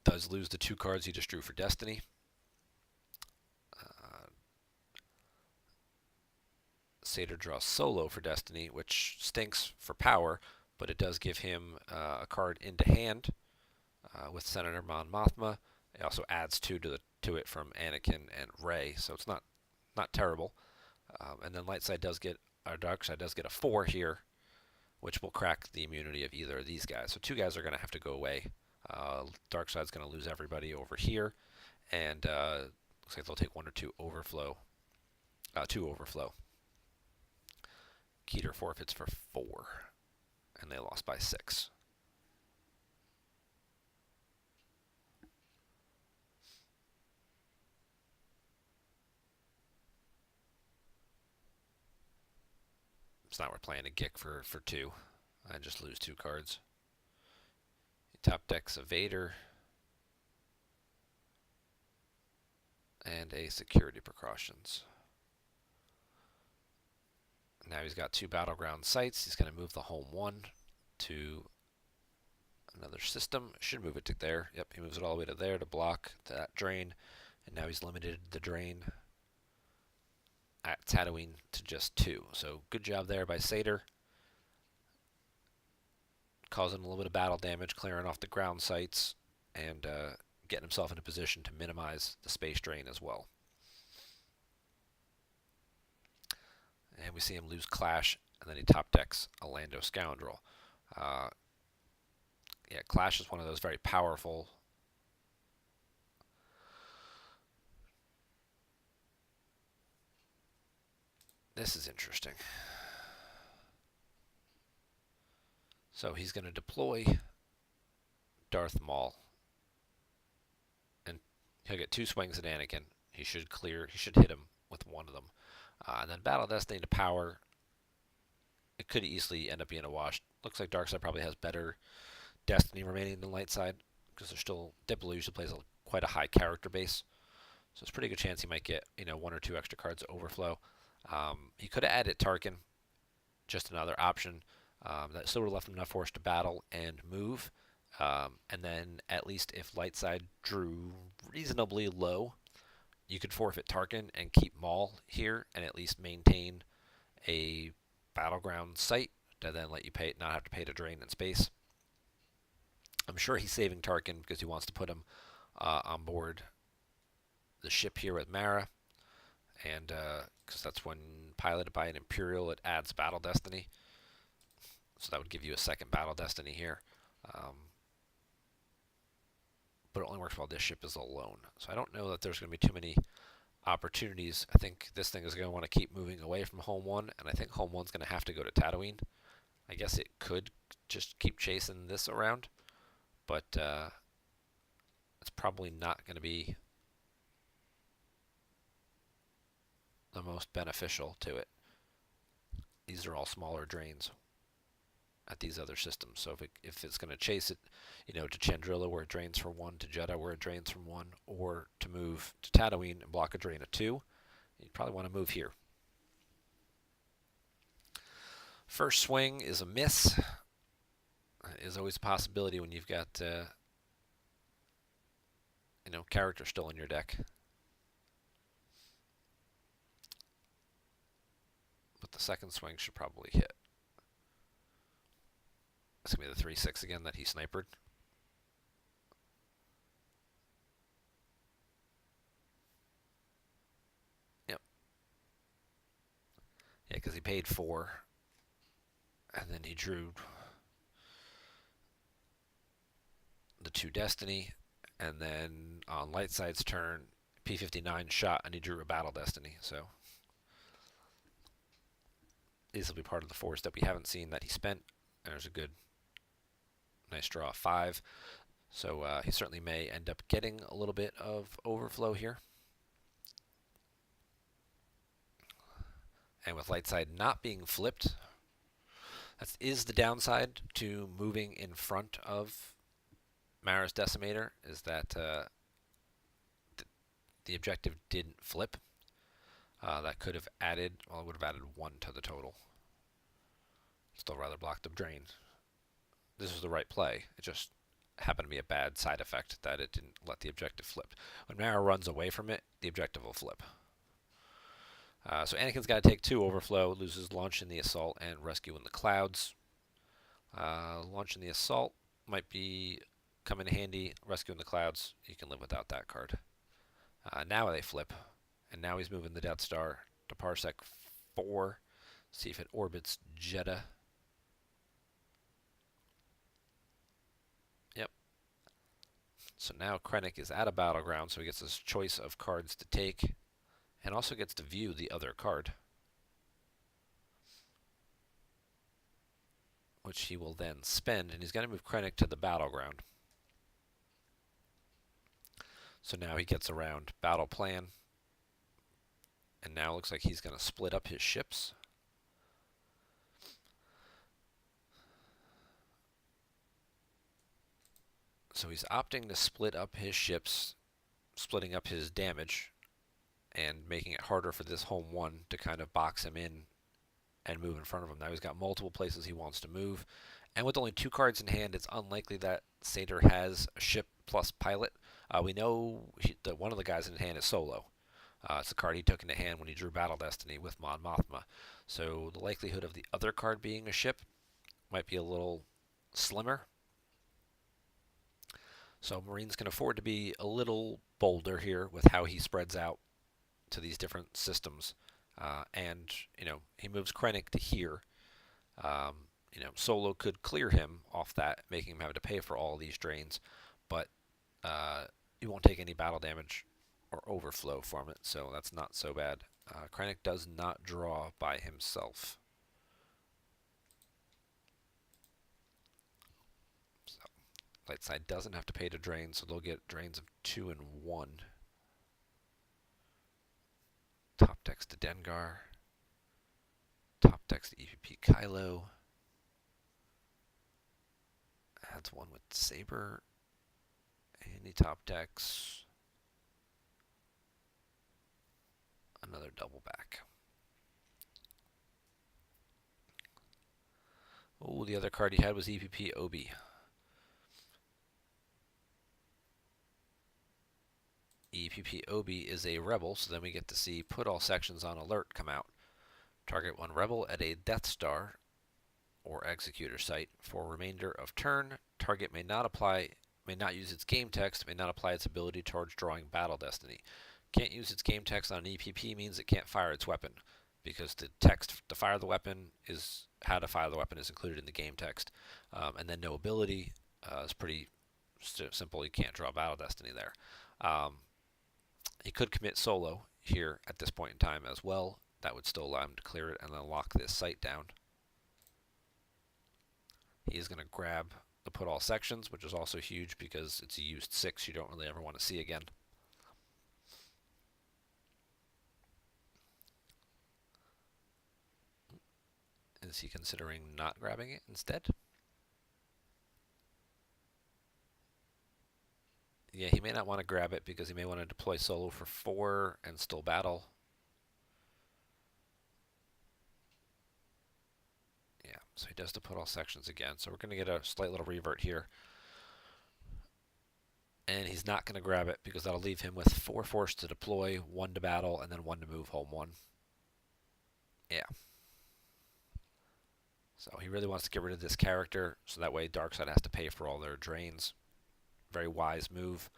Does lose the 2 cards he just drew for Destiny. Seitaer draws solo for Destiny, which stinks for power, but it does give him a card into hand with Senator Mon Mothma. It also adds 2 to it from Anakin and Rey, so it's not terrible. And then Lightside does get, or Darkside does get a 4 here, which will crack the immunity of either of these guys. So 2 guys are going to have to go away. Darkside's going to lose everybody over here, and looks like they'll take 1 or 2 overflow. 2 overflow. Keter forfeits for 4, and they lost by 6. It's not worth playing a Gick for 2. I just lose 2 cards. He top decks a Vader and a Security Precautions. Now he's got 2 Battleground sites. He's going to move the home 1 to another system. Should move it to there. Yep, he moves it all the way to there to block that drain. And now he's limited the drain at Tatooine to just 2. So good job there by Seitaer. Causing a little bit of battle damage, clearing off the ground sites, and getting himself in a position to minimize the space drain as well. And we see him lose Clash, and then he top decks a Lando Scoundrel. Yeah, Clash is one of those very powerful This is interesting. So he's going to deploy Darth Maul, and he'll get 2 swings at Anakin. He should hit him with 1 of them. And then Battle Destiny to power. It could easily end up being a wash. Looks like Darkside probably has better Destiny remaining than Lightside, because there's still DIPLO usually plays quite a high character base. So it's a pretty good chance he might get 1 or 2 extra cards overflow. He could have added Tarkin, just another option. That still would have left him enough force to battle and move. And then at least if Lightside drew reasonably low, you could forfeit Tarkin and keep Maul here and at least maintain a battleground site to then let you not have to pay to drain in space. I'm sure he's saving Tarkin because he wants to put him on board the ship here with Mara, and because that's when piloted by an Imperial, it adds Battle Destiny. So that would give you a 2nd Battle Destiny here. But it only works while this ship is alone. So I don't know that there's going to be too many opportunities. I think this thing is going to want to keep moving away from Home 1, and I think Home 1's going to have to go to Tatooine. I guess it could just keep chasing this around, but it's probably not going to be the most beneficial to it. These are all smaller drains at these other systems. So if it's going to chase it, to Chandrilla where it drains for 1, to Jeddah where it drains from 1, or to move to Tatooine and block a drain of 2, you probably want to move here. First swing is a miss. Is always a possibility when you've got character still in your deck. But the 2nd swing should probably hit. It's going to be the 3/6 again that he snipered. Yep. Yeah, because he paid 4, and then he drew the 2 Destiny, and then on Lightside's turn, P-59 shot, and he drew a Battle Destiny. So these will be part of the force that we haven't seen that he spent. There's a good, nice draw, 5. So he certainly may end up getting a little bit of overflow here. And with Lightside not being flipped, that is the downside to moving in front of Mara's Decimator, is that the objective didn't flip. That could have added, well, it would have added 1 to the total. Still rather blocked the drain. This was the right play. It just happened to be a bad side effect that it didn't let the objective flip. When Mara runs away from it, the objective will flip. So Anakin's got to take 2 overflow, loses launch in the assault and rescue in the clouds. Launch in the assault might be come in handy. Rescue in the clouds, you can live without that card. Now they flip, and now he's moving the Death Star to Parsec 4. See if it orbits Jeddah. Yep. So now Krennic is at a battleground, so he gets his choice of cards to take, and also gets to view the other card, which he will then spend, and he's going to move Krennic to the battleground. So now he gets around battle plan, and now it looks like he's going to split up his ships. So he's opting to split up his ships, splitting up his damage, and making it harder for this home 1 to kind of box him in and move in front of him. Now he's got multiple places he wants to move, and with only 2 cards in hand, it's unlikely that Seitaer has a ship plus pilot. We know that one of the guys in hand is Solo. It's the card he took into hand when he drew Battle Destiny with Mon Mothma. So the likelihood of the other card being a ship might be a little slimmer. So Marines can afford to be a little bolder here with how he spreads out to these different systems. And, he moves Krennic to here. Solo could clear him off that, making him have to pay for all these drains. But he won't take any battle damage or overflow from it, so that's not so bad. Krennic does not draw by himself. So, light side doesn't have to pay to drain, so they'll get drains of 2 and 1. Top decks to Dengar. Top decks to EPP Kylo. Adds 1 with Saber. And he top decks another double back. Oh, the other card he had was EPP Obi. EPP Obi is a rebel, so then we get to see put all sections on alert come out. Target 1 rebel at a Death Star or executor site for remainder of turn. Target may not use its game text, may not apply its ability towards drawing Battle Destiny. Can't use its game text on an EPP means it can't fire its weapon, because the text to fire the weapon is how to fire the weapon is included in the game text. And then no ability is pretty simple. You can't draw Battle Destiny there. He could commit Solo here at this point in time as well. That would still allow him to clear it and then lock this site down. He is going to grab the put all sections, which is also huge because it's a used 6 you don't really ever want to see again. Is he considering not grabbing it instead? Yeah, he may not want to grab it because he may want to deploy Solo for 4 and still battle. Yeah, so he does to put all sections again. So we're going to get a slight little revert here. And he's not going to grab it because that'll leave him with 4 force to deploy, 1 to battle, and then 1 to move home 1. Yeah. So he really wants to get rid of this character, so that way Darkseid has to pay for all their drains. Very wise move.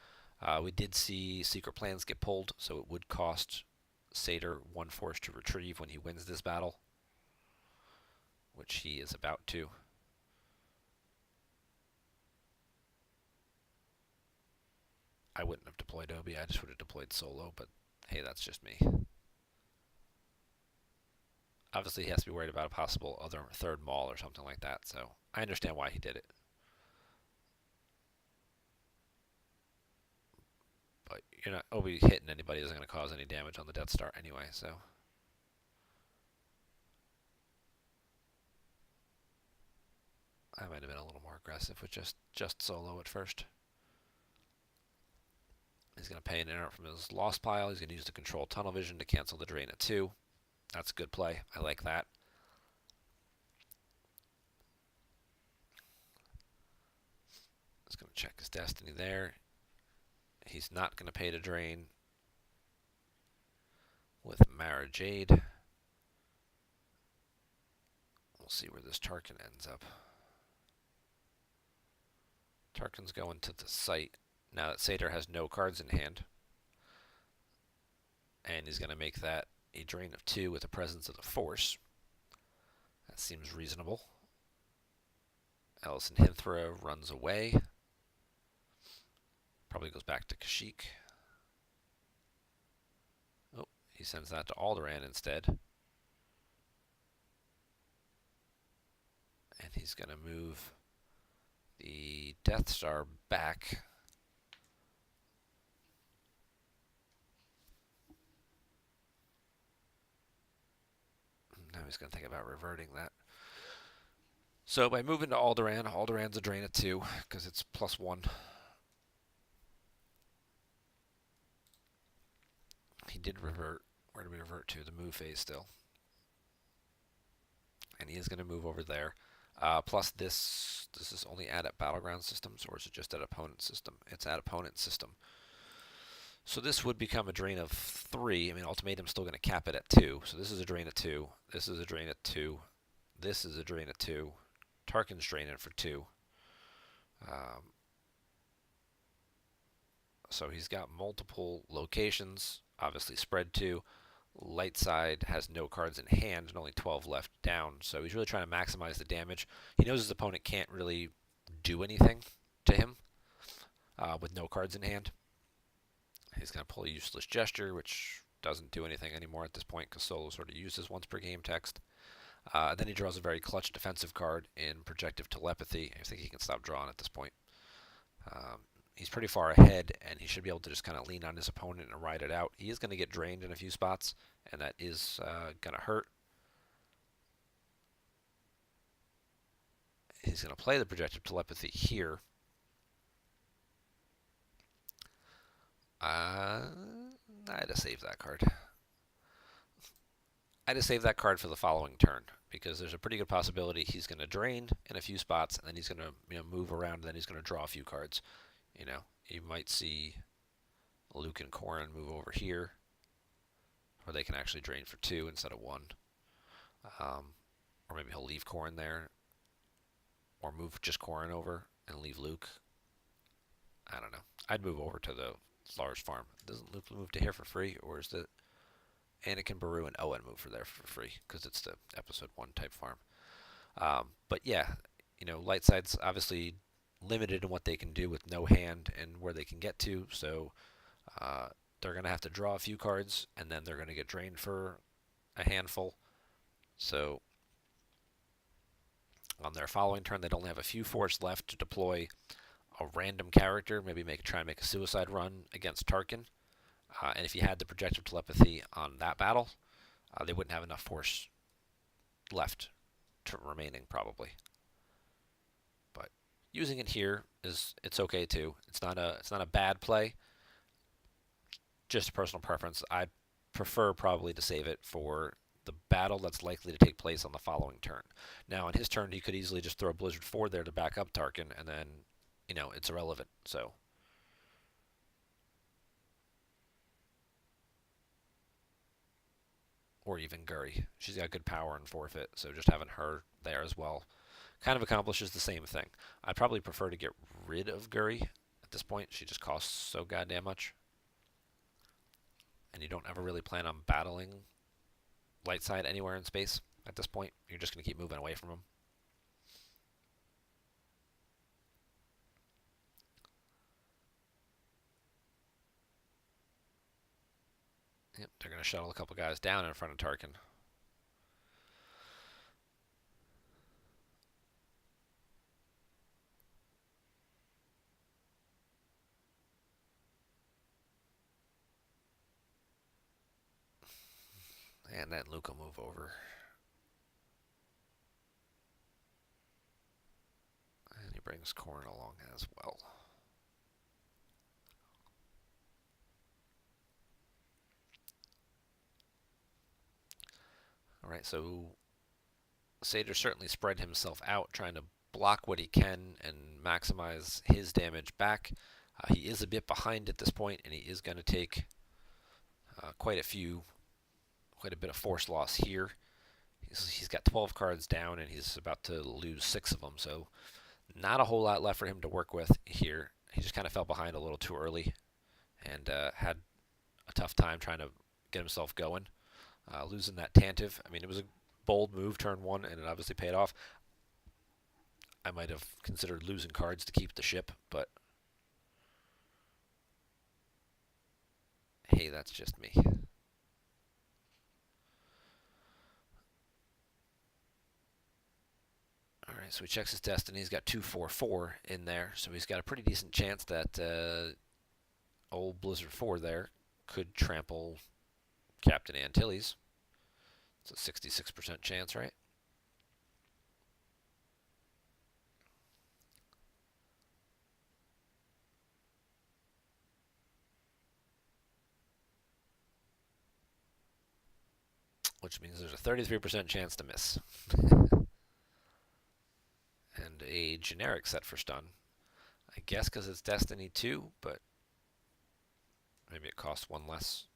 We did see Secret Plans get pulled, so it would cost Seitaer 1 force to retrieve when he wins this battle, which he is about to. I wouldn't have deployed Obi, I just would have deployed Solo, but hey, that's just me. Obviously, he has to be worried about a possible other third Maul or something like that, so I understand why he did it. But you're not Obi hitting anybody isn't going to cause any damage on the Death Star anyway, so. I might have been a little more aggressive with just Solo at first. He's going to pay an interrupt from his lost pile. He's going to use the control tunnel vision to cancel the drain at 2. That's a good play. I like that. Just going to check his destiny there. He's not going to pay to drain with Mara Jade. We'll see where this Tarkin ends up. Tarkin's going to the site now that Seitaer has no cards in hand. And he's going to make that a drain of 2 with the presence of the Force. That seems reasonable. Ellison Hinthra runs away. Probably goes back to Kashyyyk. Oh, he sends that to Alderaan instead. And he's going to move the Death Star back. Now he's going to think about reverting that. So by moving to Alderaan, Alderaan's a drain of 2 because it's +1. He did revert. Where did we revert to? The move phase still. And he is going to move over there. Plus this, does this only add at battleground systems or is it just at opponent system? It's at opponent system. So this would become a drain of 3. I mean, Ultimatum's still going to cap it at 2. So this is a drain of 2. This is a drain of 2. This is a drain of 2. Tarkin's draining for 2. So he's got multiple locations, obviously spread 2. Light side has no cards in hand and only 12 left down, so he's really trying to maximize the damage. He knows his opponent can't really do anything to him with no cards in hand. He's going to pull a useless gesture, which doesn't do anything anymore at this point because Solo sort of uses once per game text. Then he draws a very clutch defensive card in Projective Telepathy. I think he can stop drawing at this point. He's pretty far ahead, and he should be able to just kind of lean on his opponent and ride it out. He is going to get drained in a few spots, and that is going to hurt. He's going to play the Projective Telepathy here. I had to save that card. I had to save that card for the following turn because there's a pretty good possibility he's going to drain in a few spots, and then he's going to move around, and then he's going to draw a few cards. You might see Luke and Corrin move over here, or they can actually drain for 2 instead of 1. Or maybe he'll leave Corrin there, or move just Corrin over and leave Luke. I don't know. I'd move over to the Lars farm. Doesn't Luke move to here for free, or is the Anakin, Beru, and Owen move for there for free because it's the Episode 1 type farm? But yeah, light side's obviously limited in what they can do with no hand and where they can get to, so they're going to have to draw a few cards, and then they're going to get drained for a handful. So on their following turn, they'd only have a few force left to deploy a random character, maybe try and make a suicide run against Tarkin. And if you had the Projective Telepathy on that battle, they wouldn't have enough force left to remaining, probably. But using it here it's okay too. It's not a bad play. Just a personal preference. I prefer probably to save it for the battle that's likely to take place on the following turn. Now, on his turn, he could easily just throw Blizzard 4 there to back up Tarkin, and then, it's irrelevant. So, or even Guri. She's got good power and forfeit, so just having her there as well kind of accomplishes the same thing. I'd probably prefer to get rid of Guri at this point. She just costs so goddamn much. And you don't ever really plan on battling light side anywhere in space at this point. You're just going to keep moving away from him. Yep, they're going to shuttle a couple guys down in front of Tarkin. And then Luke will move over. And he brings Corrin along as well. Alright, so Seitaer certainly spread himself out, trying to block what he can and maximize his damage back. He is a bit behind at this point, and he is going to take quite a bit of force loss here. He's got 12 cards down, and he's about to lose 6 of them, so not a whole lot left for him to work with here. He just kind of fell behind a little too early and had a tough time trying to get himself going. Losing that Tantive, I mean, it was a bold move turn 1, and it obviously paid off. I might have considered losing cards to keep the ship, but hey, that's just me. Alright, so he checks his destiny. He's got 2/4/4 in there, so he's got a pretty decent chance that old Blizzard 4 there could trample Captain Antilles. It's a 66% chance, right? Which means there's a 33% chance to miss. And a generic set for stun. I guess because it's Destiny 2, but maybe it costs 1 less.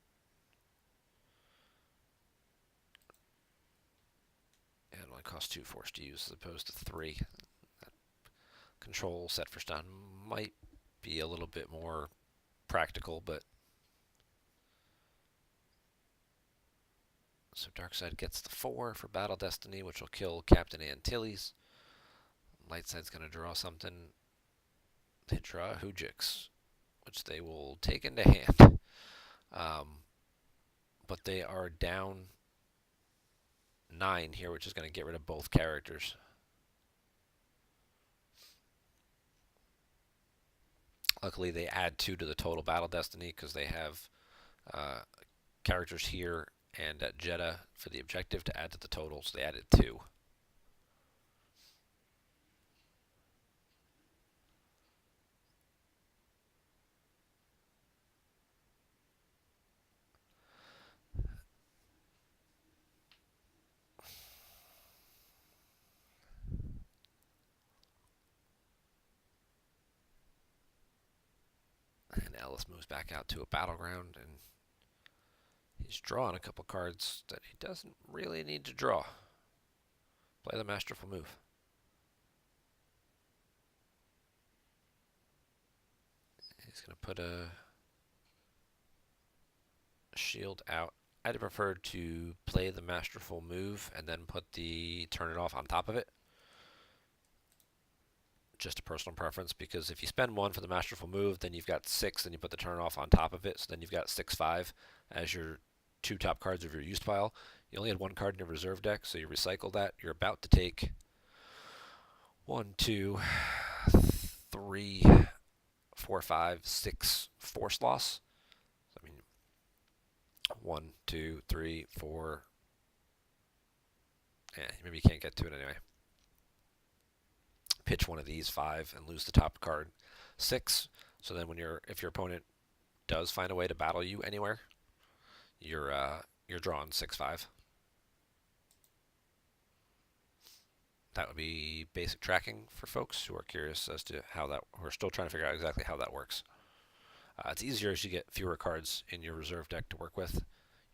And it only costs 2 force to use as opposed to 3. That control set for stun might be a little bit more practical, but so Darkside gets the 4 for Battle Destiny, which will kill Captain Antilles. Lightside's going to draw something. They draw Hujix, which they will take into hand. But they are down 9 here, which is going to get rid of both characters. Luckily, they add 2 to the total Battle Destiny because they have characters here and at Jeddah for the objective to add to the total, so they added 2. And Ellis moves back out to a battleground, and he's drawing a couple cards that he doesn't really need to draw. Play the masterful move. He's going to put a shield out. I'd have preferred to play the masterful move and then put the turn it off on top of it. Just a personal preference, because if you spend 1 for the masterful move, then you've got 6, then you put the turn off on top of it, so then you've got 6/5 as your 2 top cards of your used pile. You only had 1 card in your reserve deck, so you recycle that. You're about to take 1, 2, 3, 4, 5, 6 force loss. I mean, 1, 2, 3, 4. Yeah, maybe you can't get to it anyway. Pitch one of these 5 and lose the top card 6. So then if your opponent does find a way to battle you anywhere, you're drawing 6/5. That would be basic tracking for folks who are curious as to who are still trying to figure out exactly how that works. It's easier as you get fewer cards in your reserve deck to work with.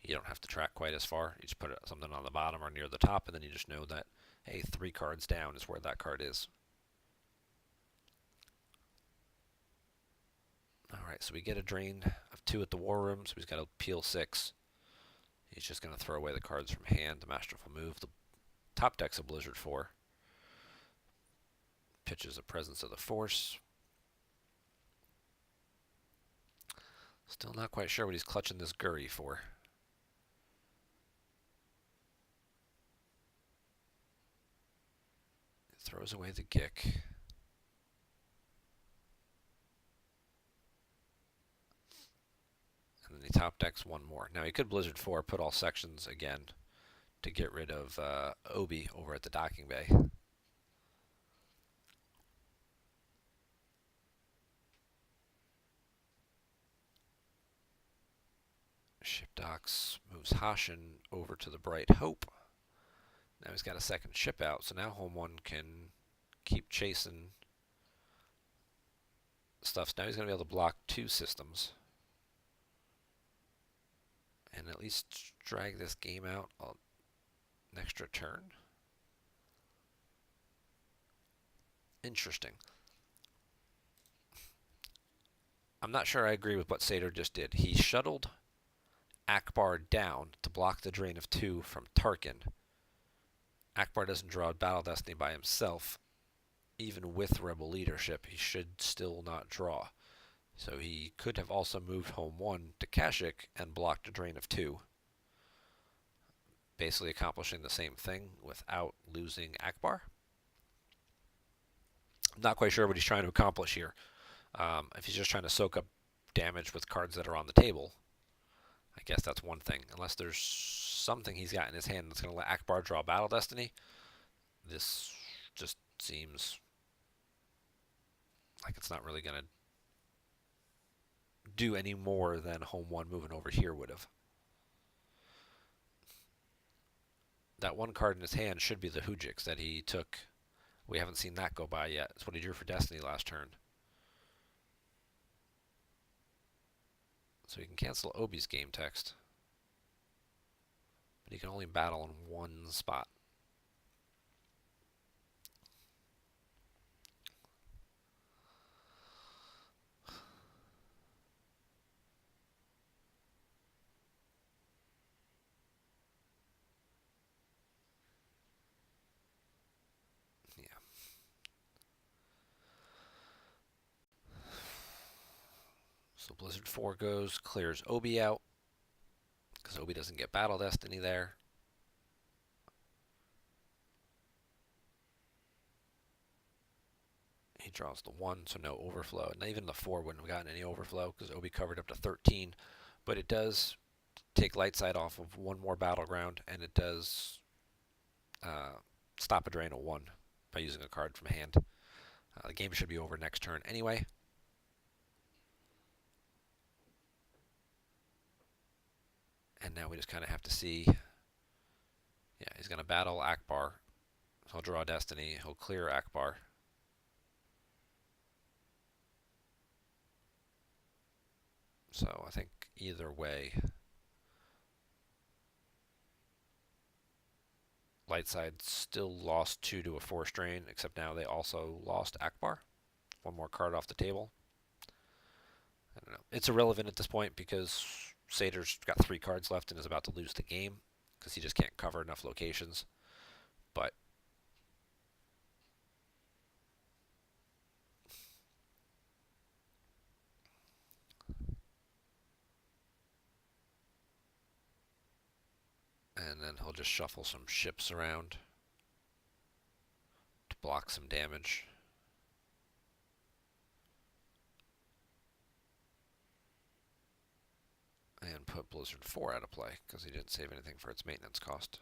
You don't have to track quite as far. You just put something on the bottom or near the top, and then you just know that, hey, 3 cards down is where that card is. Alright, so we get a drain of 2 at the War Room, so he's got to peel 6. He's just going to throw away the cards from hand, the masterful move. The top deck's a Blizzard 4. Pitches a Presence of the Force. Still not quite sure what he's clutching this Guri for. Throws away the Gick. And then he top decks 1 more. Now he could Blizzard 4, put all sections again to get rid of Obi over at the docking bay. Ship docks, moves Hashin over to the Bright Hope. Now he's got a second ship out, so now Home 1 can keep chasing stuff. So now he's going to be able to block 2 systems. And at least drag this game out an extra turn. Interesting. I'm not sure I agree with what Seitaer just did. He shuttled Akbar down to block the drain of 2 from Tarkin. Akbar doesn't draw Battle Destiny by himself. Even with Rebel leadership, he should still not draw. So he could have also moved home 1 to Kashyyyk and blocked a drain of 2. Basically accomplishing the same thing without losing Akbar. I'm not quite sure what he's trying to accomplish here. If he's just trying to soak up damage with cards that are on the table, I guess that's one thing. Unless there's something he's got in his hand that's going to let Akbar draw Battle Destiny, this just seems like it's not really going to do any more than home 1 moving over here would have. That 1 card in his hand should be the Hujix that he took. We haven't seen that go by yet. It's what he drew for Destiny last turn. So he can cancel Obi's game text. But he can only battle in 1 spot. Yeah. So Blizzard 4 goes, clears Obi out. Because Obi doesn't get Battle Destiny there. He draws the 1, so no overflow. And even the 4 wouldn't have gotten any overflow because Obi covered up to 13. But it does take light side off of 1 more battleground, and it does stop a drain of 1 by using a card from hand. The game should be over next turn anyway. And now we just kind of have to see. Yeah, he's going to battle Akbar. He'll draw Destiny. He'll clear Akbar. So I think either way, Lightside still lost 2 to a 4 strain, except now they also lost Akbar. 1 more card off the table. I don't know. It's irrelevant at this point because Seitaer's got 3 cards left and is about to lose the game because he just can't cover enough locations. But and then he'll just shuffle some ships around to block some damage. And put Blizzard 4 out of play because he didn't save anything for its maintenance cost.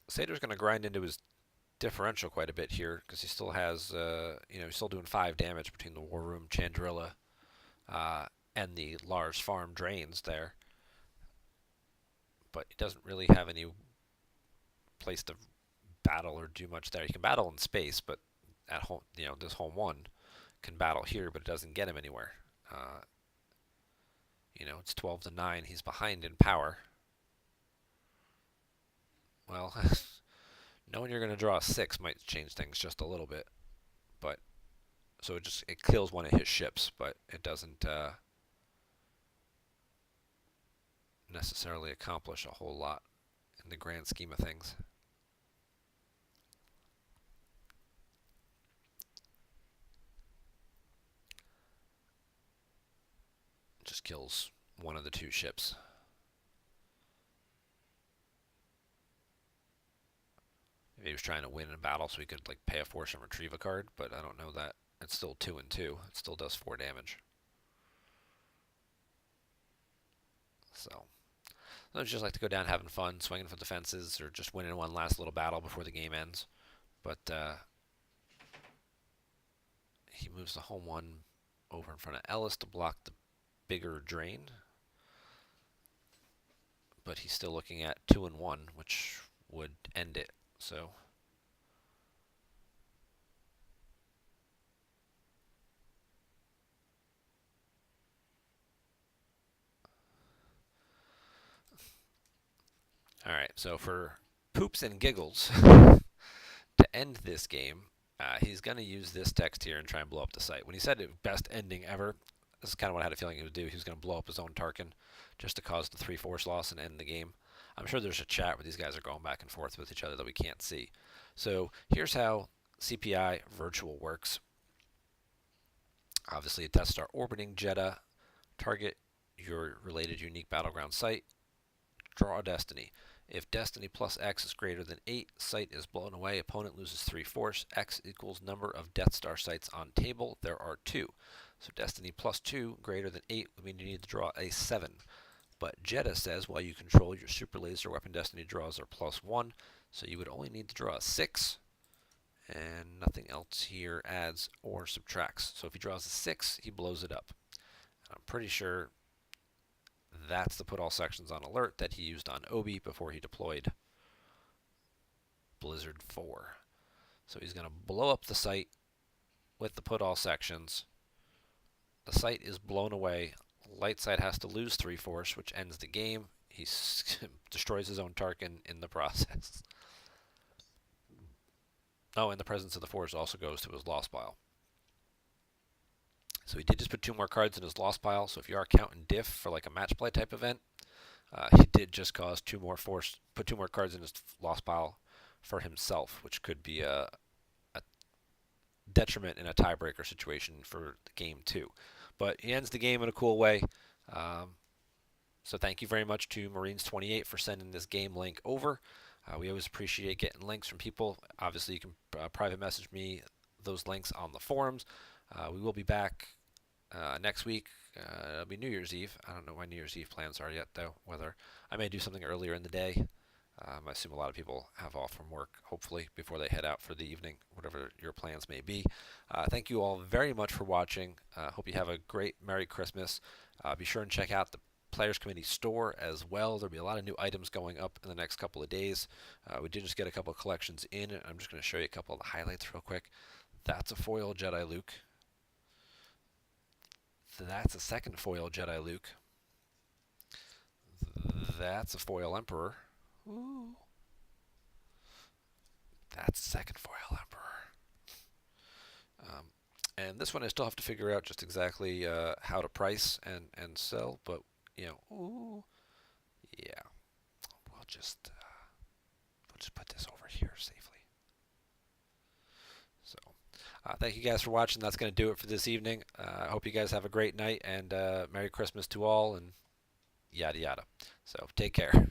Seitaer's going to grind into his differential quite a bit here because he still has, he's still doing 5 damage between the War Room, Chandrilla, and the Lars Farm drains there. But he doesn't really have any place to battle or do much there. He can battle in space, but at home, this home 1 can battle here, but it doesn't get him anywhere. It's 12 to 9. He's behind in power. Well, knowing you're going to draw a 6 might change things just a little bit. But so it kills 1 of his ships, but it doesn't necessarily accomplish a whole lot in the grand scheme of things. It just kills 1 of the 2 ships. Maybe he was trying to win in a battle so he could pay a force and retrieve a card, but I don't know that. It's still 2 and 2. It still does 4 damage. So Sometimes you just like to go down having fun, swinging for the fences, or just winning one last little battle before the game ends. But he moves the home one over in front of Ellis to block the bigger drain. But he's still looking at 2 and 1, which would end it. So all right, so for poops and giggles, to end this game, he's going to use this text here and try and blow up the site. When he said it best ending ever, this is kind of what I had a feeling he would do. He was going to blow up his own Tarkin just to cause the 3 force loss and end the game. I'm sure there's a chat where these guys are going back and forth with each other that we can't see. So here's how CPI virtual works. Obviously, a Death Star orbiting Jedha, target your related unique battleground site, draw a destiny. If destiny plus X is greater than 8, site is blown away, opponent loses 3 force, X equals number of Death Star sites on table, there are 2. So destiny plus 2 greater than 8 would mean you need to draw a 7. But Jedha says while you control your super laser weapon destiny draws are plus 1, so you would only need to draw a 6, and nothing else here adds or subtracts. So if he draws a 6, he blows it up. I'm pretty sure that's the put all sections on alert that he used on Obi before he deployed Blizzard 4. So he's going to blow up the site with the put all sections. The site is blown away. Light side has to lose 3 force, which ends the game. He destroys his own Tarkin in the process. Oh, and the presence of the force also goes to his lost pile. So he did just put 2 more cards in his lost pile. So if you are counting diff for like a match play type event, he did just cause 2 more force, put 2 more cards in his lost pile for himself, which could be a detriment in a tiebreaker situation for the game too. But he ends the game in a cool way. So thank you very much to Marines28 for sending this game link over. We always appreciate getting links from people. Obviously, you can private message me those links on the forums. We will be back next week. It'll be New Year's Eve. I don't know what New Year's Eve plans are yet, though. Whether I may do something earlier in the day. I assume a lot of people have off from work, hopefully, before they head out for the evening, whatever your plans may be. Thank you all very much for watching. Hope you have a great Merry Christmas. Be sure and check out the Players Committee store as well. There'll be a lot of new items going up in the next couple of days. We did just get a couple of collections in. I'm just going to show you a couple of the highlights real quick. That's a foil Jedi Luke. That's a second foil Jedi Luke. That's a foil Emperor. Ooh. That's a second foil Emperor. And this one I still have to figure out just exactly how to price and sell, but you know, ooh, yeah, we'll just put this over here safely. So, thank you guys for watching. That's going to do it for this evening. I hope you guys have a great night and Merry Christmas to all and yada yada. So take care.